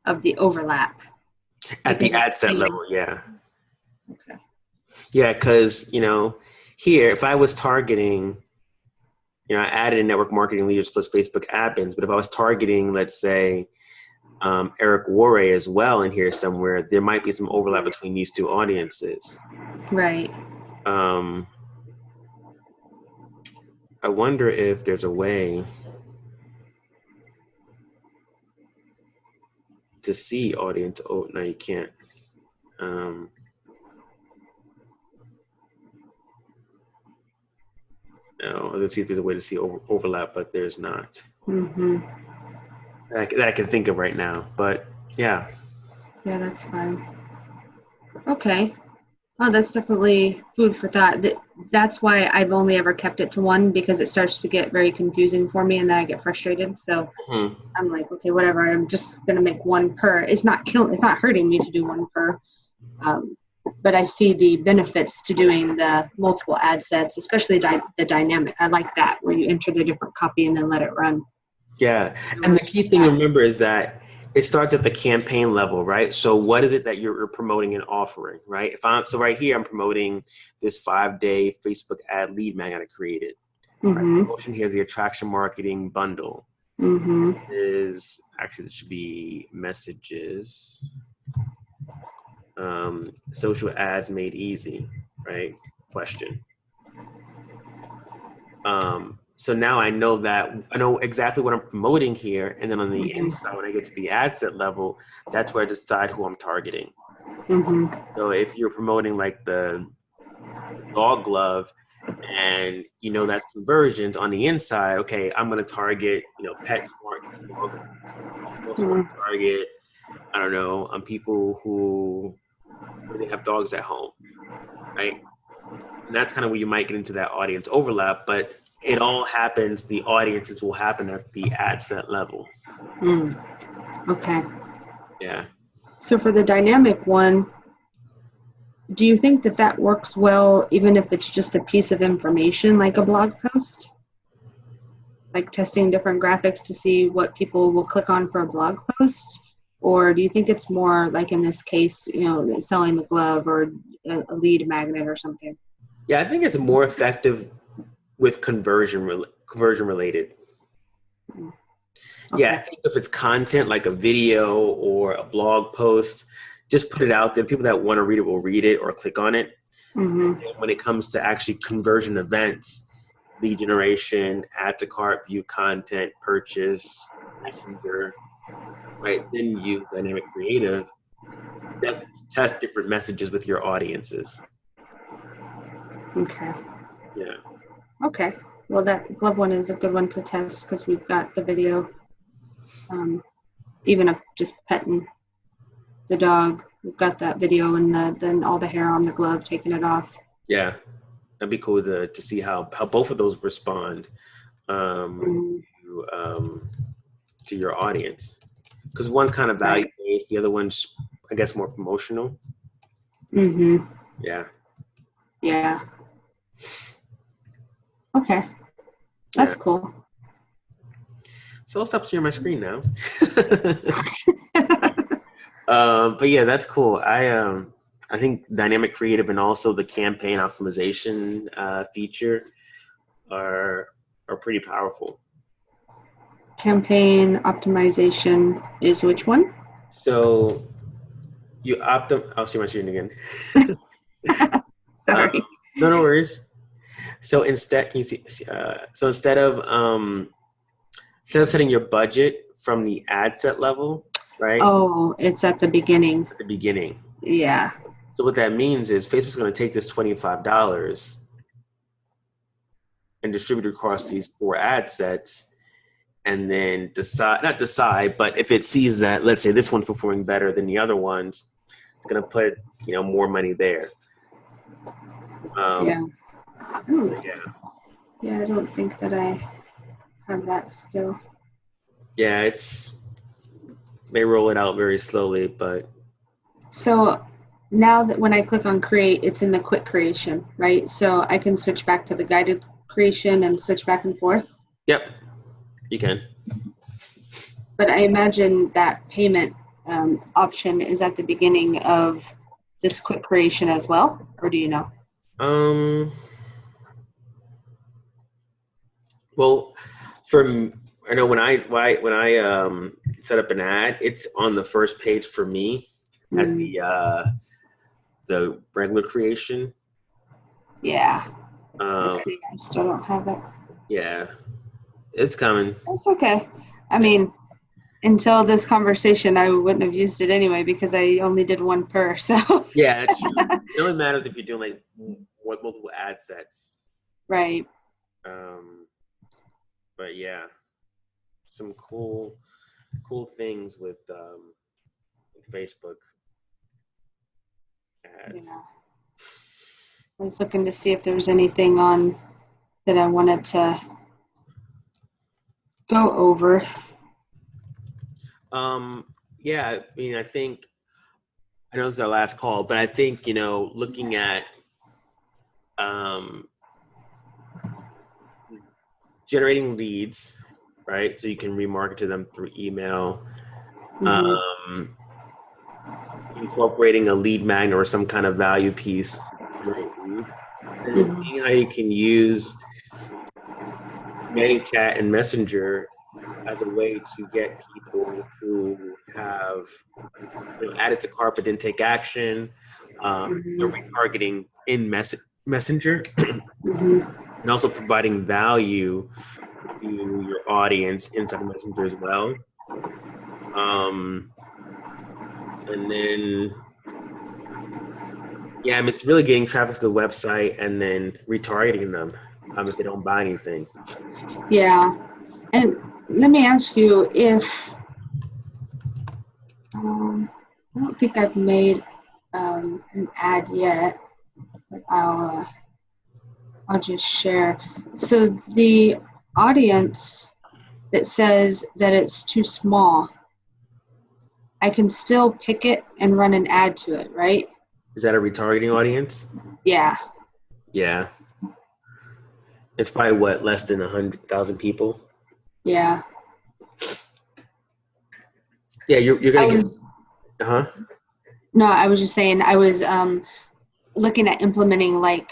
of the overlap. At the ad set level, yeah. Okay. Yeah, because, here, if I was targeting, I added in network marketing leaders plus Facebook admins, but if I was targeting, let's say, Eric Worre as well in here somewhere, there might be some overlap between these two audiences. Right. I wonder if there's a way to see audience. Oh, no, you can't. No, let's see if there's a way to see overlap, but there's not. That I can think of right now, but yeah. Yeah, that's fine. Okay. Oh, that's definitely food for thought. That's why I've only ever kept it to one, because it starts to get very confusing for me and then I get frustrated. So I'm like, okay, whatever. I'm just going to make one per. It's not hurting me to do one per. But I see the benefits to doing the multiple ad sets, especially the dynamic. I like that, where you enter the different copy and then let it run. Yeah. And the key thing to remember is that It starts at the campaign level, right? So what is it that you're promoting and offering, right? So right here, I'm promoting this 5-day Facebook ad lead magnet I created. Right? Mm-hmm. Promotion here is the attraction marketing bundle. Mm-hmm. This should be messages, social ads made easy, right? Question. So now I know exactly what I'm promoting here. And then on the inside, when I get to the ad set level, that's where I decide who I'm targeting. Mm-hmm. So if you're promoting like the dog glove and that's conversions on the inside, okay, I'm going to target, PetSmart dog gloves. I'm also going to target, I don't know, people who they have dogs at home, right? And that's kind of where you might get into that audience overlap, but it all happens, the audiences will happen at the ad set level. Okay. Yeah. So for the dynamic one, do you think that works well even if it's just a piece of information like a blog post? Like testing different graphics to see what people will click on for a blog post? Or do you think it's more like in this case, selling the glove or a lead magnet or something? Yeah, I think it's more effective with conversion related. Okay. Yeah, I think if it's content like a video or a blog post, just put it out there. People that want to read it will read it or click on it. Mm-hmm. And when it comes to actually conversion events, lead generation, add to cart, view content, purchase, messenger, right? Then use dynamic creative. Just test different messages with your audiences. Okay. Yeah. Okay. Well, that glove one is a good one to test because we've got the video. Even of just petting the dog, we've got that video and then all the hair on the glove, taking it off. Yeah. That'd be cool to see how both of those respond to your audience. Because one's kind of value-based, the other one's, I guess, more promotional. Mm-hmm. Yeah. Yeah. Okay. That's cool. So I'll stop sharing my screen now. But yeah, that's cool. I think dynamic creative and also the campaign optimization feature are pretty powerful. Campaign optimization is which one? So I'll share my screen again. Sorry. No worries. So instead, can you see? So instead of setting your budget from the ad set level, right? Oh, it's at the beginning. At the beginning. Yeah. So what that means is Facebook's going to take this $25 and distribute it across these 4 ad sets, and then not decide, but if it sees that, let's say this one's performing better than the other ones, it's going to put more money there. Yeah. Yeah. Yeah, I don't think that I have that still. Yeah, they roll it out very slowly, but. So now that when I click on create, it's in the quick creation, right? So I can switch back to the guided creation and switch back and forth. Yep, you can. But I imagine that payment option is at the beginning of this quick creation as well, or do you know? Well, I know when I set up an ad, it's on the first page for me at the regular creation. Yeah. I still don't have it. Yeah, it's coming. That's okay. I mean, until this conversation, I wouldn't have used it anyway because I only did one per. So. Yeah, that's true. It only matters if you're doing like multiple ad sets. Right. But yeah, some cool things with Facebook ads. Yeah. I was looking to see if there was anything on that I wanted to go over. Yeah, I mean, I know this is our last call, but I think, looking at generating leads, right? So you can remarket to them through email, Um, incorporating a lead magnet or some kind of value piece to generate leads, and then seeing how you can use ManyChat and Messenger as a way to get people who have added to cart but didn't take action. Retargeting in Messenger, and also providing value to your audience inside of Messenger as well. And then, yeah, I mean, it's really getting traffic to the website and then retargeting them if they don't buy anything. Yeah. And let me ask you if, I don't think I've made an ad yet, but I'll just share. So the audience that says that it's too small, I can still pick it and run an ad to it, right? Is that a retargeting audience? Yeah. Yeah. It's probably less than 100,000 people. Yeah. Yeah, you're gonna get. No, I was just saying I was looking at implementing the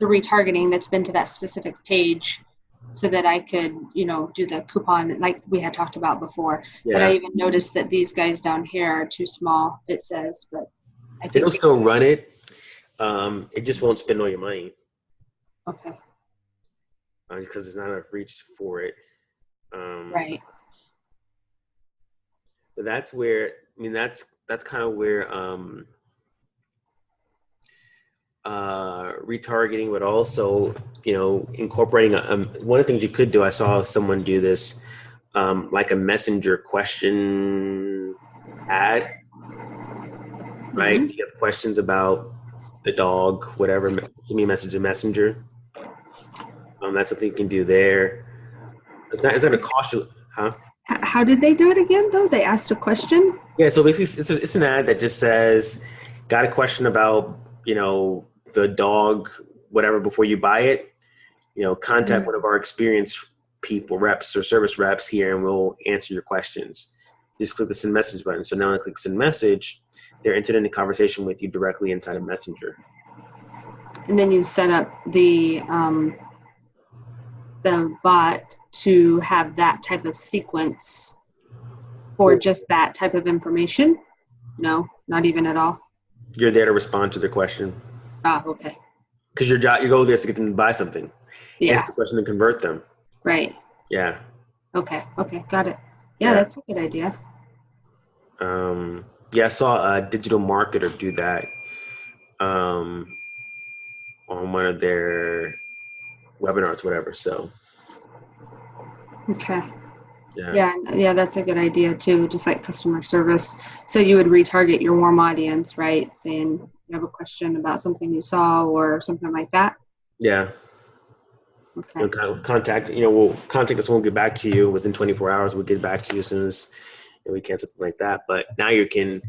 retargeting that's been to that specific page, so that I could do the coupon like we had talked about before. Yeah. But I even noticed that these guys down here are too small. It says, but I think it'll still run it. It just won't spend all your money. Okay. Because there's not enough reach for it. Right. But that's where, that's kind of where retargeting would also, incorporating one of the things you could do. I saw someone do this, like a messenger question ad, right? You have questions about the dog, whatever, send me a message in Messenger. That's something you can do there. It's not going to cost you, huh? How did they do it again, though? They asked a question? Yeah, so basically it's an ad that just says, got a question about, the dog, whatever, before you buy it, contact one of our experienced people, reps or service reps here, and we'll answer your questions. Just click the send message button. So now when I click send message, they're entered in a conversation with you directly inside of Messenger. And then you set up the bot to have that type of sequence for just that type of information? No, not even at all. You're there to respond to their question. Ah, okay. Because your goal there is to get them to buy something. Yeah. Answer the question and convert them. Right. Yeah. Okay, got it. Yeah, that's a good idea. Yeah, I saw a digital marketer do that on one of their webinars, whatever. So. Okay. Yeah, that's a good idea too, just like customer service. So you would retarget your warm audience, right? Saying you have a question about something you saw or something like that? Yeah. Okay. Contact us. We'll get back to you within 24 hours. We'll get back to you as soon as we can, something like that. But now you can,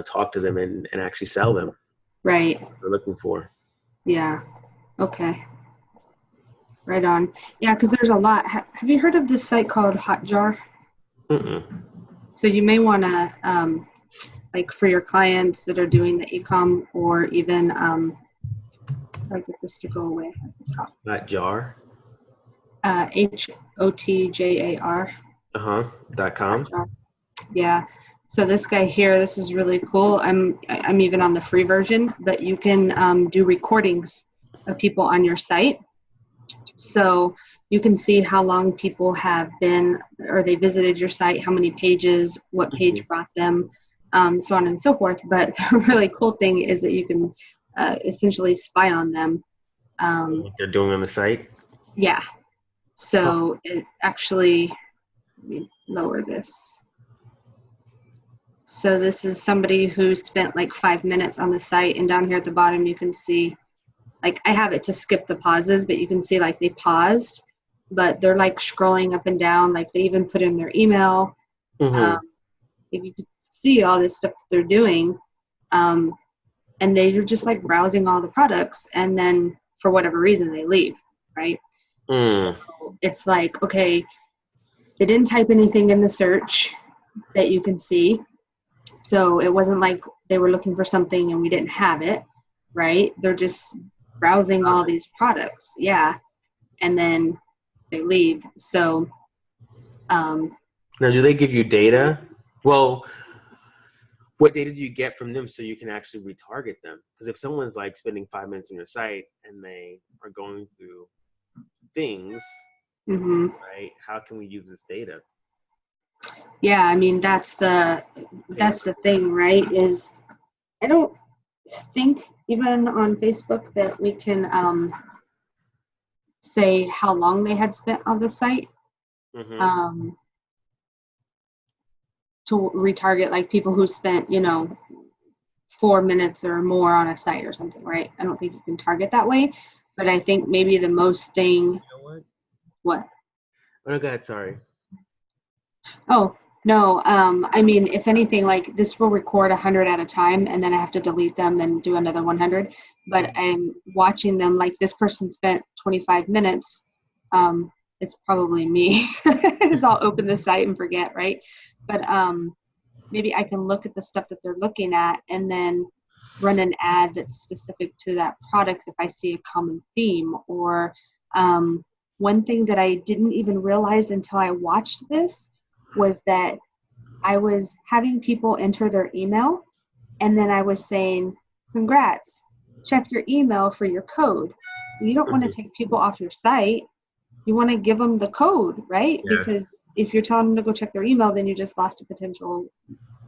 talk to them and actually sell them. Right. What they're looking for. Yeah. Okay. Right on. Yeah, because there's a lot. Have you heard of this site called Hotjar? So you may want to, like for your clients that are doing the e-com, or even, I get this to go away at the top. Hotjar. HOTJAR. .com. Yeah. So this guy here, this is really cool. I'm even on the free version, but you can do recordings of people on your site. So you can see how long people have been, or they visited your site, how many pages, what page brought them, so on and so forth. But the really cool thing is that you can essentially spy on them. What they're doing on the site? Yeah. So it actually, let me lower this. So this is somebody who spent like 5 minutes on the site, and down here at the bottom you can see, like I have it to skip the pauses, but you can see like they paused, but they're like scrolling up and down, like they even put in their email. If you could see all this stuff that they're doing, and they're just like browsing all the products, and then for whatever reason they leave, right? So it's like, okay, They didn't type anything in the search that you can see. So it wasn't like they were looking for something and we didn't have it, right? They're just browsing all these products. Yeah. And then they leave. So, now, do they give you data? Well, what data do you get from them so you can actually retarget them? Because if someone's like spending 5 minutes on your site and they are going through things, right? How can we use this data? Yeah, I mean, that's the thing, right? Is I don't think even on Facebook that we can say how long they had spent on the site to retarget, like people who spent, 4 minutes or more on a site or something, right? I don't think you can target that way, but I think maybe the most thing. You know what? Oh, go ahead. Sorry. Oh, no. I mean, if anything, like this will record 100 at a time, and then I have to delete them and do another 100. But I'm watching them, like this person spent 25 minutes. It's probably me. Because I'll open the site and forget, right? But maybe I can look at the stuff that they're looking at and then run an ad that's specific to that product if I see a common theme. Or one thing that I didn't even realize until I watched this was that I was having people enter their email, and then I was saying, congrats, check your email for your code. You don't want to take people off your site. You want to give them the code, right? Yeah. Because if you're telling them to go check their email, then you just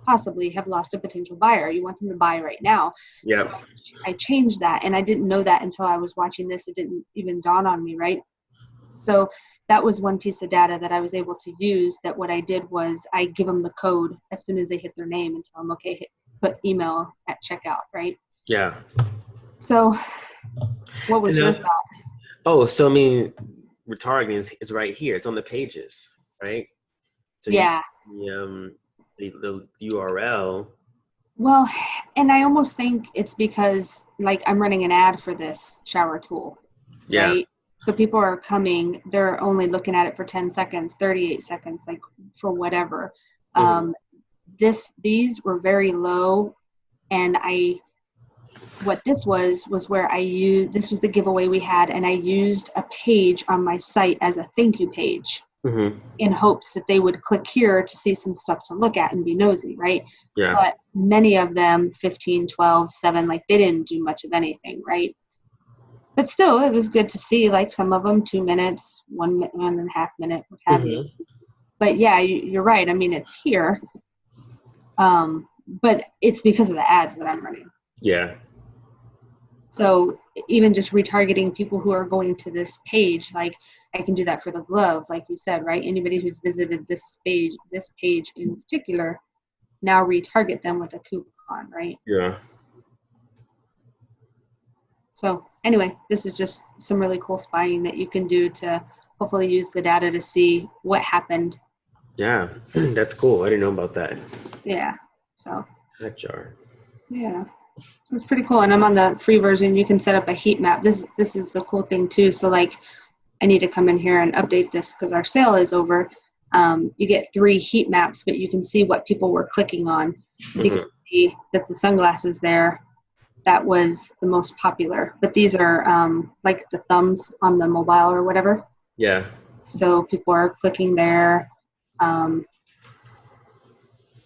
possibly have lost a potential buyer. You want them to buy right now. Yeah. So I changed that, and I didn't know that until I was watching this. It didn't even dawn on me, right? So that was one piece of data that I was able to use, that what I did was I give them the code as soon as they hit their name and tell them, okay, put email at checkout, right? Yeah. So what was your thought? Oh, so I mean, retargeting is right here. It's on the pages, right? So yeah. The URL. Well, and I almost think it's because like I'm running an ad for this shower tool, right? So people are coming, they're only looking at it for 10 seconds, 38 seconds, like for whatever. These were very low, and what this was where this was the giveaway we had, and I used a page on my site as a thank you page in hopes that they would click here to see some stuff to look at and be nosy, right? Yeah. But many of them, 15, 12, 7, like they didn't do much of anything, right? But still, it was good to see, like some of them 2 minutes, 1.5 minute, what have you. But yeah, you're right. I mean, it's here, but it's because of the ads that I'm running. Yeah. So even just retargeting people who are going to this page, like I can do that for the glove, like you said, right? Anybody who's visited this page in particular, now retarget them with a coupon, right? Yeah. So anyway, this is just some really cool spying that you can do to hopefully use the data to see what happened. Yeah, that's cool. I didn't know about that. Yeah. So. That jar. Yeah. It's pretty cool. And I'm on the free version. You can set up a heat map. This is the cool thing too. So like I need to come in here and update this because our sale is over. You get 3 heat maps, but you can see what people were clicking on. So you can see that the sunglasses there, that was the most popular. But these are like the thumbs on the mobile or whatever. Yeah. So people are clicking there.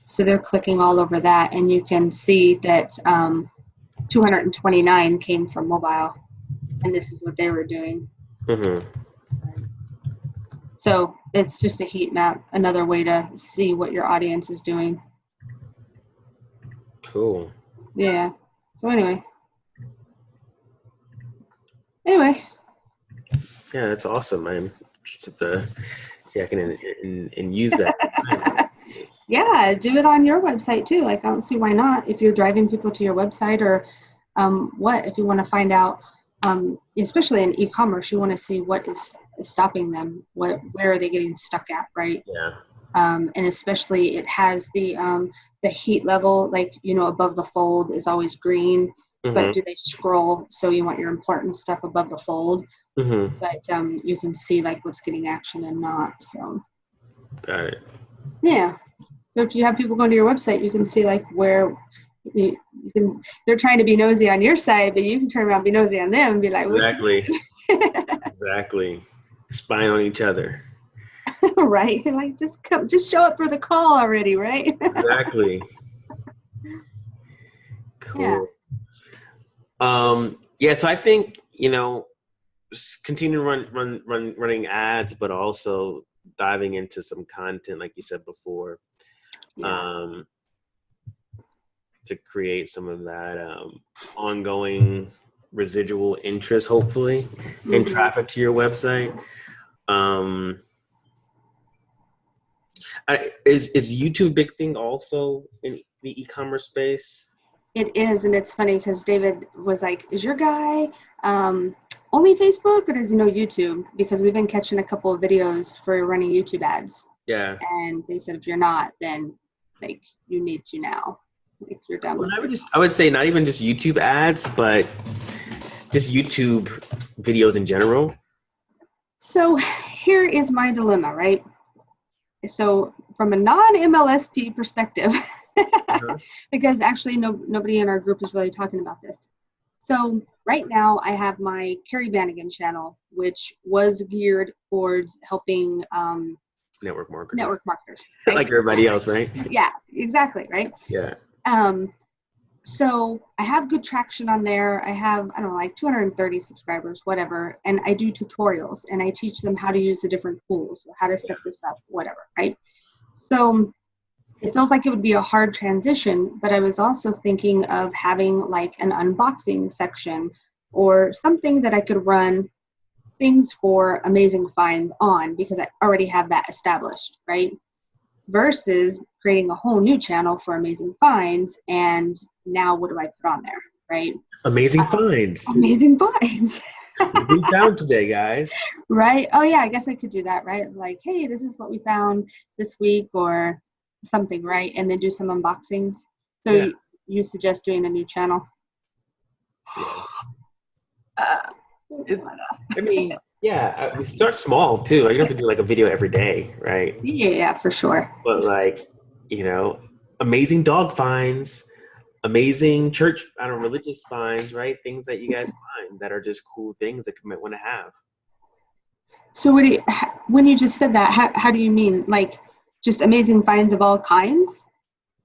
So they're clicking all over that, and you can see that 229 came from mobile, and this is what they were doing. So it's just a heat map, another way to see what your audience is doing. Cool. Yeah. So anyway. Yeah, that's awesome. I'm just have to see I can and use that. Yeah, do it on your website too. Like I don't see why not. If you're driving people to your website, or if you want to find out, especially in e-commerce, you want to see what is stopping them. Where are they getting stuck at, right? Yeah. And especially it has the heat level, like above the fold is always green. But do they scroll? So you want your important stuff above the fold. But you can see like what's getting action and not. So Got it. Yeah. So if you have people going to your website, you can see like where you can, they're trying to be nosy on your side, but you can turn around and be nosy on them and be like, what Exactly. you Exactly. Spying on each other. right? Like just show up for the call already, right? Exactly. Yeah. Cool. Yeah, so I think, continue running ads, but also diving into some content, like you said before, Yeah. um, to create some of that ongoing residual interest, hopefully, in Mm-hmm. traffic to your website. Um, is YouTube a big thing also in the e-commerce space? It is, and it's funny because David was like, "Is your guy only Facebook or does he know YouTube?" Because we've been catching a couple of videos for running YouTube ads, Yeah. and they said if you're not, then like you need to now. Like you're done Well, with your. I would say not even just YouTube ads, but just YouTube videos in general. So here is my dilemma, right? So from a non-MLSP perspective, Uh-huh. because actually nobody in our group is really talking about this. So right now I have my Carrie Bannigan channel, which was geared towards helping Network marketers. network marketers, right? Like everybody else, right? Yeah, exactly, right? Yeah. Um, so I have good traction on there. I have, I don't know, like 230 subscribers, whatever. And I do tutorials and I teach them how to use the different tools, how to set this up, whatever, right? So it feels like it would be a hard transition, but I was also thinking of having like an unboxing section or something that I could run things for amazing finds on because I already have that established, right? Versus creating a whole new channel for amazing finds. And now what do I put on there, right? Amazing finds. Amazing finds. What we found today, guys. Right? Oh, yeah, I guess I could do that, right? Like, hey, this is what we found this week or something, right? And then do some unboxings. So Yeah. you suggest doing a new channel? Yeah. Uh, I mean, yeah, we start small too. You don't have to do like a video every day, right? yeah, for sure. But like, you know, amazing dog finds, amazing church, I don't know, religious finds, right? Things that you guys find that are just cool things that you might want to have. So when you just said that, how do you mean? Like just amazing finds of all kinds?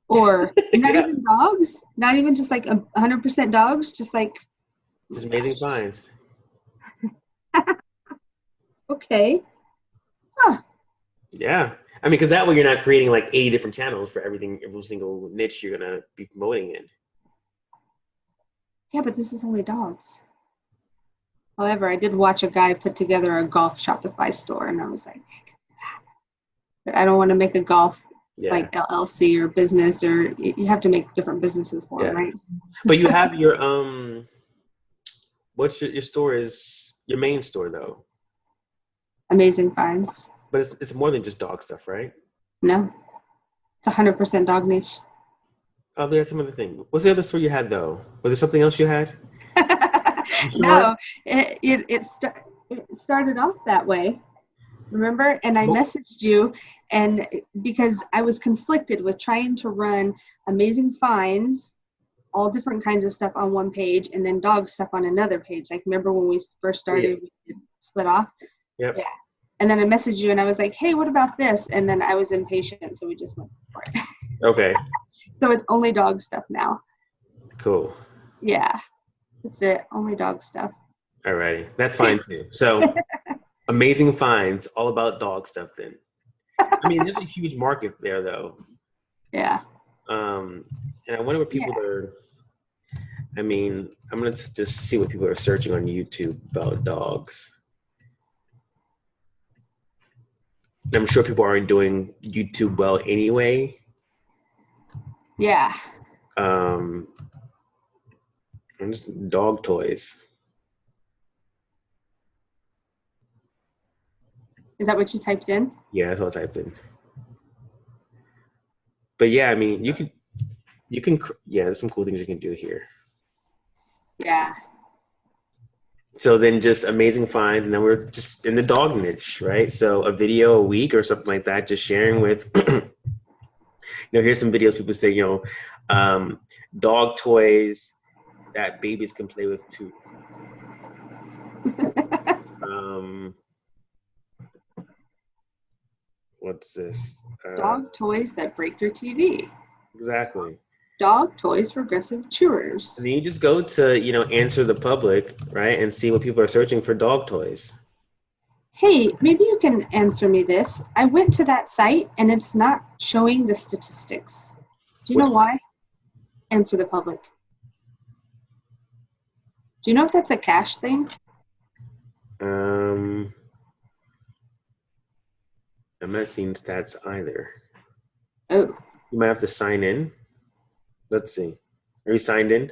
Or not Yeah, even dogs? Not even just like 100% dogs? Just like, oh just my amazing gosh. finds. Okay. Huh. Yeah. I mean, because that way you're not creating like 80 different channels for everything, every single niche you're going to be promoting in. Yeah, but this is only dogs. However, I did watch a guy put together a golf Shopify store, and I was like, but I don't want to make a golf Yeah. like LLC or business, or you have to make different businesses for them, Yeah. right? But you have your, what's your store is your main store though. Amazing finds. But it's more than just dog stuff, right? No, it's 100% dog niche. Oh, that's some other thing. What's the other store you had though? Was there something else you had? You sure? No, it started off that way. Remember? And I Well, messaged you, and because I was conflicted with trying to run amazing finds, all different kinds of stuff on one page, and then dog stuff on another page. Like, remember when we first yeah. started, we did split off? Yep. Yeah. And then I messaged you, and I was like, hey, what about this? And then I was impatient, so we just went for it. Okay. So it's only dog stuff now. Cool. Yeah, that's it. Only dog stuff. Alrighty. That's fine too. So amazing finds, all about dog stuff then. I mean, there's a huge market there though. Yeah. Um, and I wonder what Yeah. people are, I mean, I'm going to just see what people are searching on YouTube about dogs. I'm sure people aren't doing YouTube well anyway. Yeah. And just dog toys. Is that what you typed in? Yeah, that's all I typed in. But yeah, I mean, yeah, there's some cool things you can do here. Yeah. So then just amazing finds, and then we're just in the dog niche, right? So a video a week or something like that, just sharing with, here's some videos people say, dog toys that babies can play with too. What's this? Dog toys that break your TV. Exactly. Dog toys for aggressive chewers. And then you just go to, Answer the Public, right? And see what people are searching for dog toys. Hey, maybe you can answer me this. I went to that site and it's not showing the statistics. Do you know why? Answer the Public. Do you know if that's a cache thing? I'm not seeing stats either. Oh. You might have to sign in. Let's see. Are you signed in?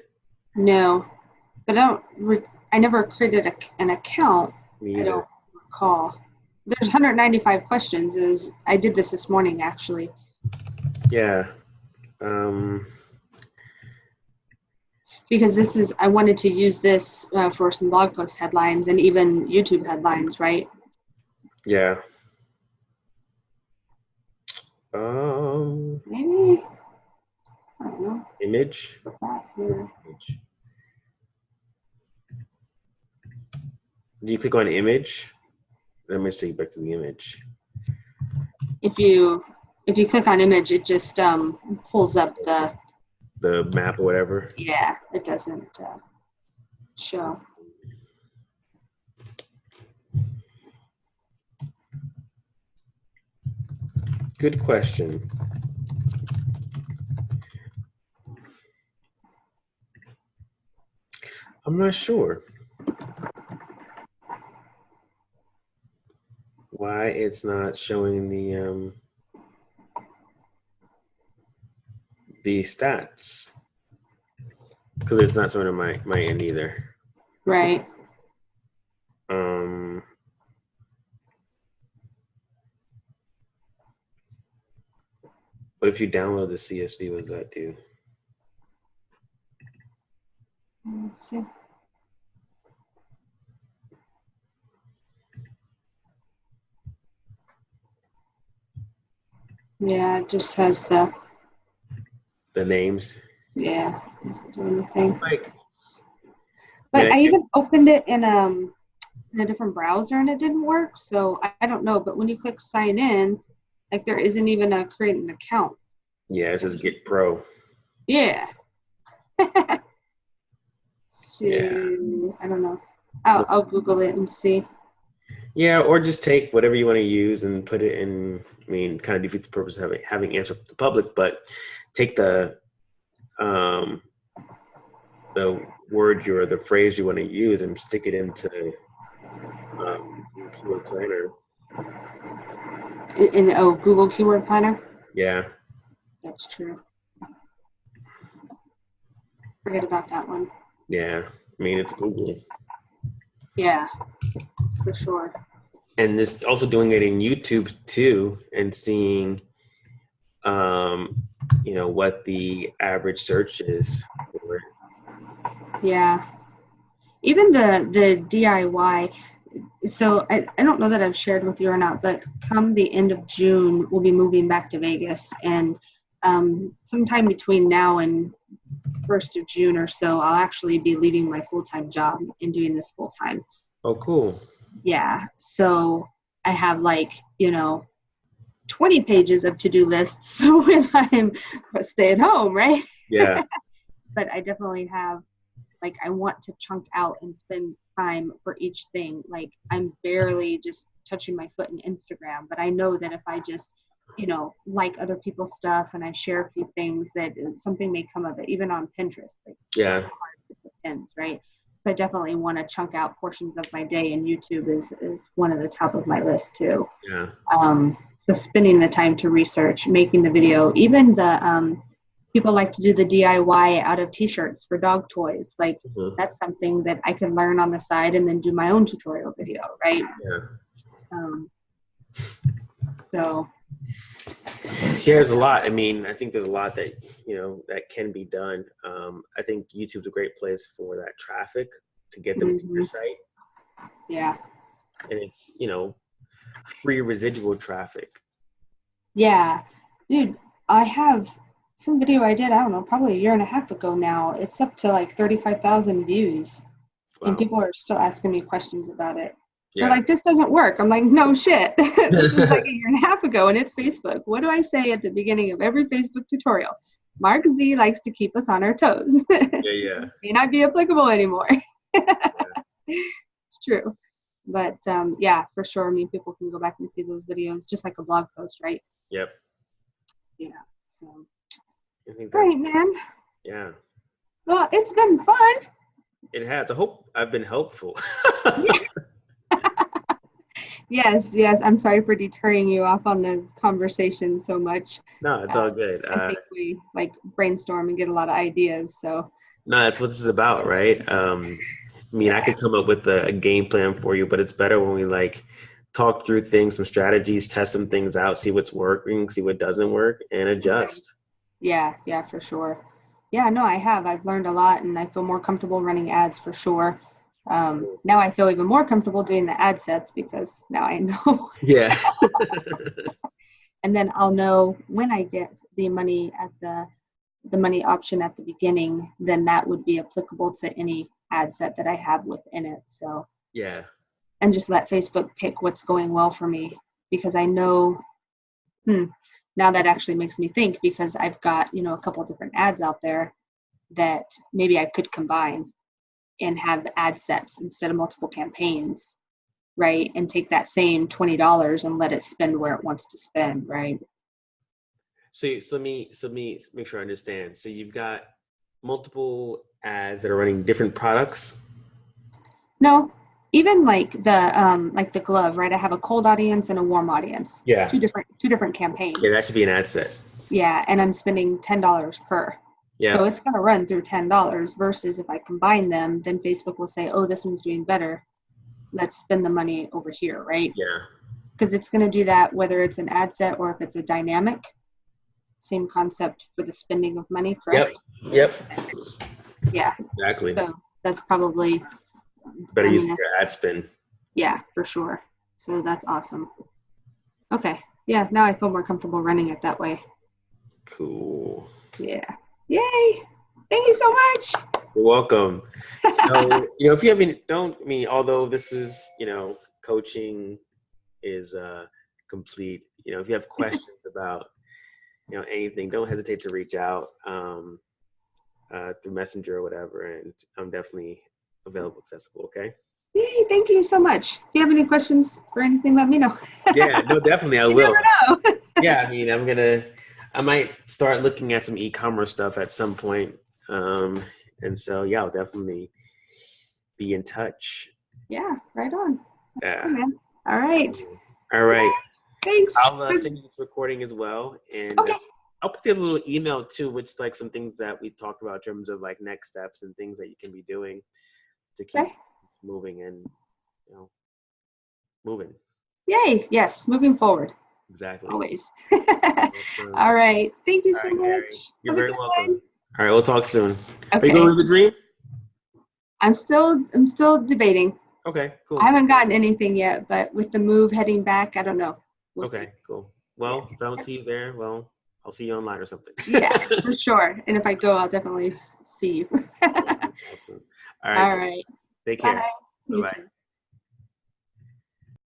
No, but I never created an account. Me either. I don't recall. There's 195 questions. I did this morning, actually. Yeah. Because I wanted to use this for some blog post headlines and even YouTube headlines, right? Yeah. Maybe, I don't know. Image. Image. Do you click on image? Let me take you back to the image. If you click on image, it just pulls up the map or whatever. Yeah, it doesn't show. Good question. I'm not sure why it's not showing the stats, because it's not showing on my end either. Right. But if you download the CSV, what does that do? Let's see. Yeah, it just has the names. Yeah, doesn't do anything. Like, but I even opened it in a different browser and it didn't work. So I don't know. But when you click sign in, like there isn't even a create an account. Yeah, it says Get Pro. Yeah. So, yeah. I don't know. I'll Google it and see. Yeah, or just take whatever you want to use and put it in. I mean, kind of defeats the purpose of having Answer the Public, but take the word or the phrase you want to use and stick it into Keyword Planner. In Google Keyword Planner? Yeah. That's true. Forget about that one. Yeah. I mean, it's Google. Yeah, for sure. And this also doing it in YouTube too, and seeing, what the average search is for it. Yeah. Even the DIY. So I don't know that I've shared with you or not, but come the end of June, we'll be moving back to Vegas. And sometime between now and 1st of June or so, I'll actually be leaving my full-time job and doing this full-time. Oh, cool. Yeah. So I have 20 pages of to-do lists. So when I'm stay at home, right? Yeah. But I definitely have, I want to chunk out and spend time for each thing. I'm barely just touching my foot in Instagram, but I know that if I just, like other people's stuff and I share a few things, that something may come of it, even on Pinterest. Yeah. Pins, right? So I definitely want to chunk out portions of my day, and YouTube is one of the top of my list too. Yeah. So spending the time to research, making the video, even the people like to do the DIY out of t-shirts for dog toys. That's something that I can learn on the side and then do my own tutorial video, right? Yeah. So. Yeah, there's a lot. I mean, I think there's a lot that, that can be done. I think YouTube's a great place for that traffic to get them to your site. Yeah. And it's, free residual traffic. Yeah. Dude, I have some video I did, I don't know, probably a year and a half ago now. It's up to like 35,000 views. And Wow. people are still asking me questions about it. They're Yeah. like, this doesn't work. I'm like, no shit. This was like a year and a half ago, and it's Facebook. What do I say at the beginning of every Facebook tutorial? Mark Z likes to keep us on our toes. Yeah. May not be applicable anymore. Yeah. It's true. But yeah, for sure. I mean, people can go back and see those videos, just like a blog post, right? Yep. Yeah. So, I think all that's, right, man. yeah. Well, it's been fun. It has. I hope I've been helpful. Yeah. Yes. I'm sorry for deterring you off on the conversation so much. No, it's all good. I think we like brainstorm and get a lot of ideas. So No, that's what this is about, right? I could come up with a game plan for you, but it's better when we like talk through things, some strategies, test some things out, see what's working, see what doesn't work, and adjust. yeah, for sure. Yeah, no, I have. I've learned a lot, and I feel more comfortable running ads for sure. Now I feel even more comfortable doing the ad sets because now I know. Yeah. And then I'll know when I get the money at the money option at the beginning, then that would be applicable to any ad set that I have within it. So Yeah. and just let Facebook pick what's going well for me because I know now that actually makes me think because I've got, a couple of different ads out there that maybe I could combine and have ad sets instead of multiple campaigns, right? And take that same $20 and let it spend where it wants to spend, right? So let me make sure I understand. So you've got multiple ads that are running different products. No, even like the glove, right? I have a cold audience and a warm audience. Yeah. Two different campaigns. Yeah, that should be an ad set. Yeah, and I'm spending $10 per. Yeah. So it's going to run through $10 versus if I combine them, then Facebook will say, oh, this one's doing better. Let's spend the money over here, right? Yeah. Because it's going to do that whether it's an ad set or if it's a dynamic. Same concept for the spending of money, correct? Yep. Yeah. Exactly. So that's probably better use your ad spend. Yeah, for sure. So that's awesome. Okay. Yeah, now I feel more comfortable running it that way. Cool. Yeah. Yay. Thank you so much. You're welcome. So, if you have any, although this is, coaching is complete, if you have questions about, anything, don't hesitate to reach out through Messenger or whatever. And I'm definitely available, accessible. Okay. Yay, thank you so much. If you have any questions or anything, let me know. Yeah, no, definitely. I will. Never know. Yeah. I might start looking at some e-commerce stuff at some point. And so, yeah, I'll definitely be in touch. Yeah, right on. That's Yeah. cool, man. All right. All right. Yay, thanks. I'll send you this recording as well. And okay. I'll put you a little email too, which is like some things that we talked about in terms of like next steps and things that you can be doing to keep moving and, moving. Yay. Yes. Moving forward. Exactly. Always. All right. Thank you so much. Carrie, you're Have very welcome. All right. We'll talk soon. Okay. Are you going with the dream? I'm still debating. Okay, cool. I haven't gotten anything yet, but with the move heading back, I don't know. We'll see. Cool. Well, if I don't see you there, well, I'll see you online or something. Yeah, for sure. And if I go, I'll definitely see you. Awesome. All right. All right. Take care. Bye. Bye-bye.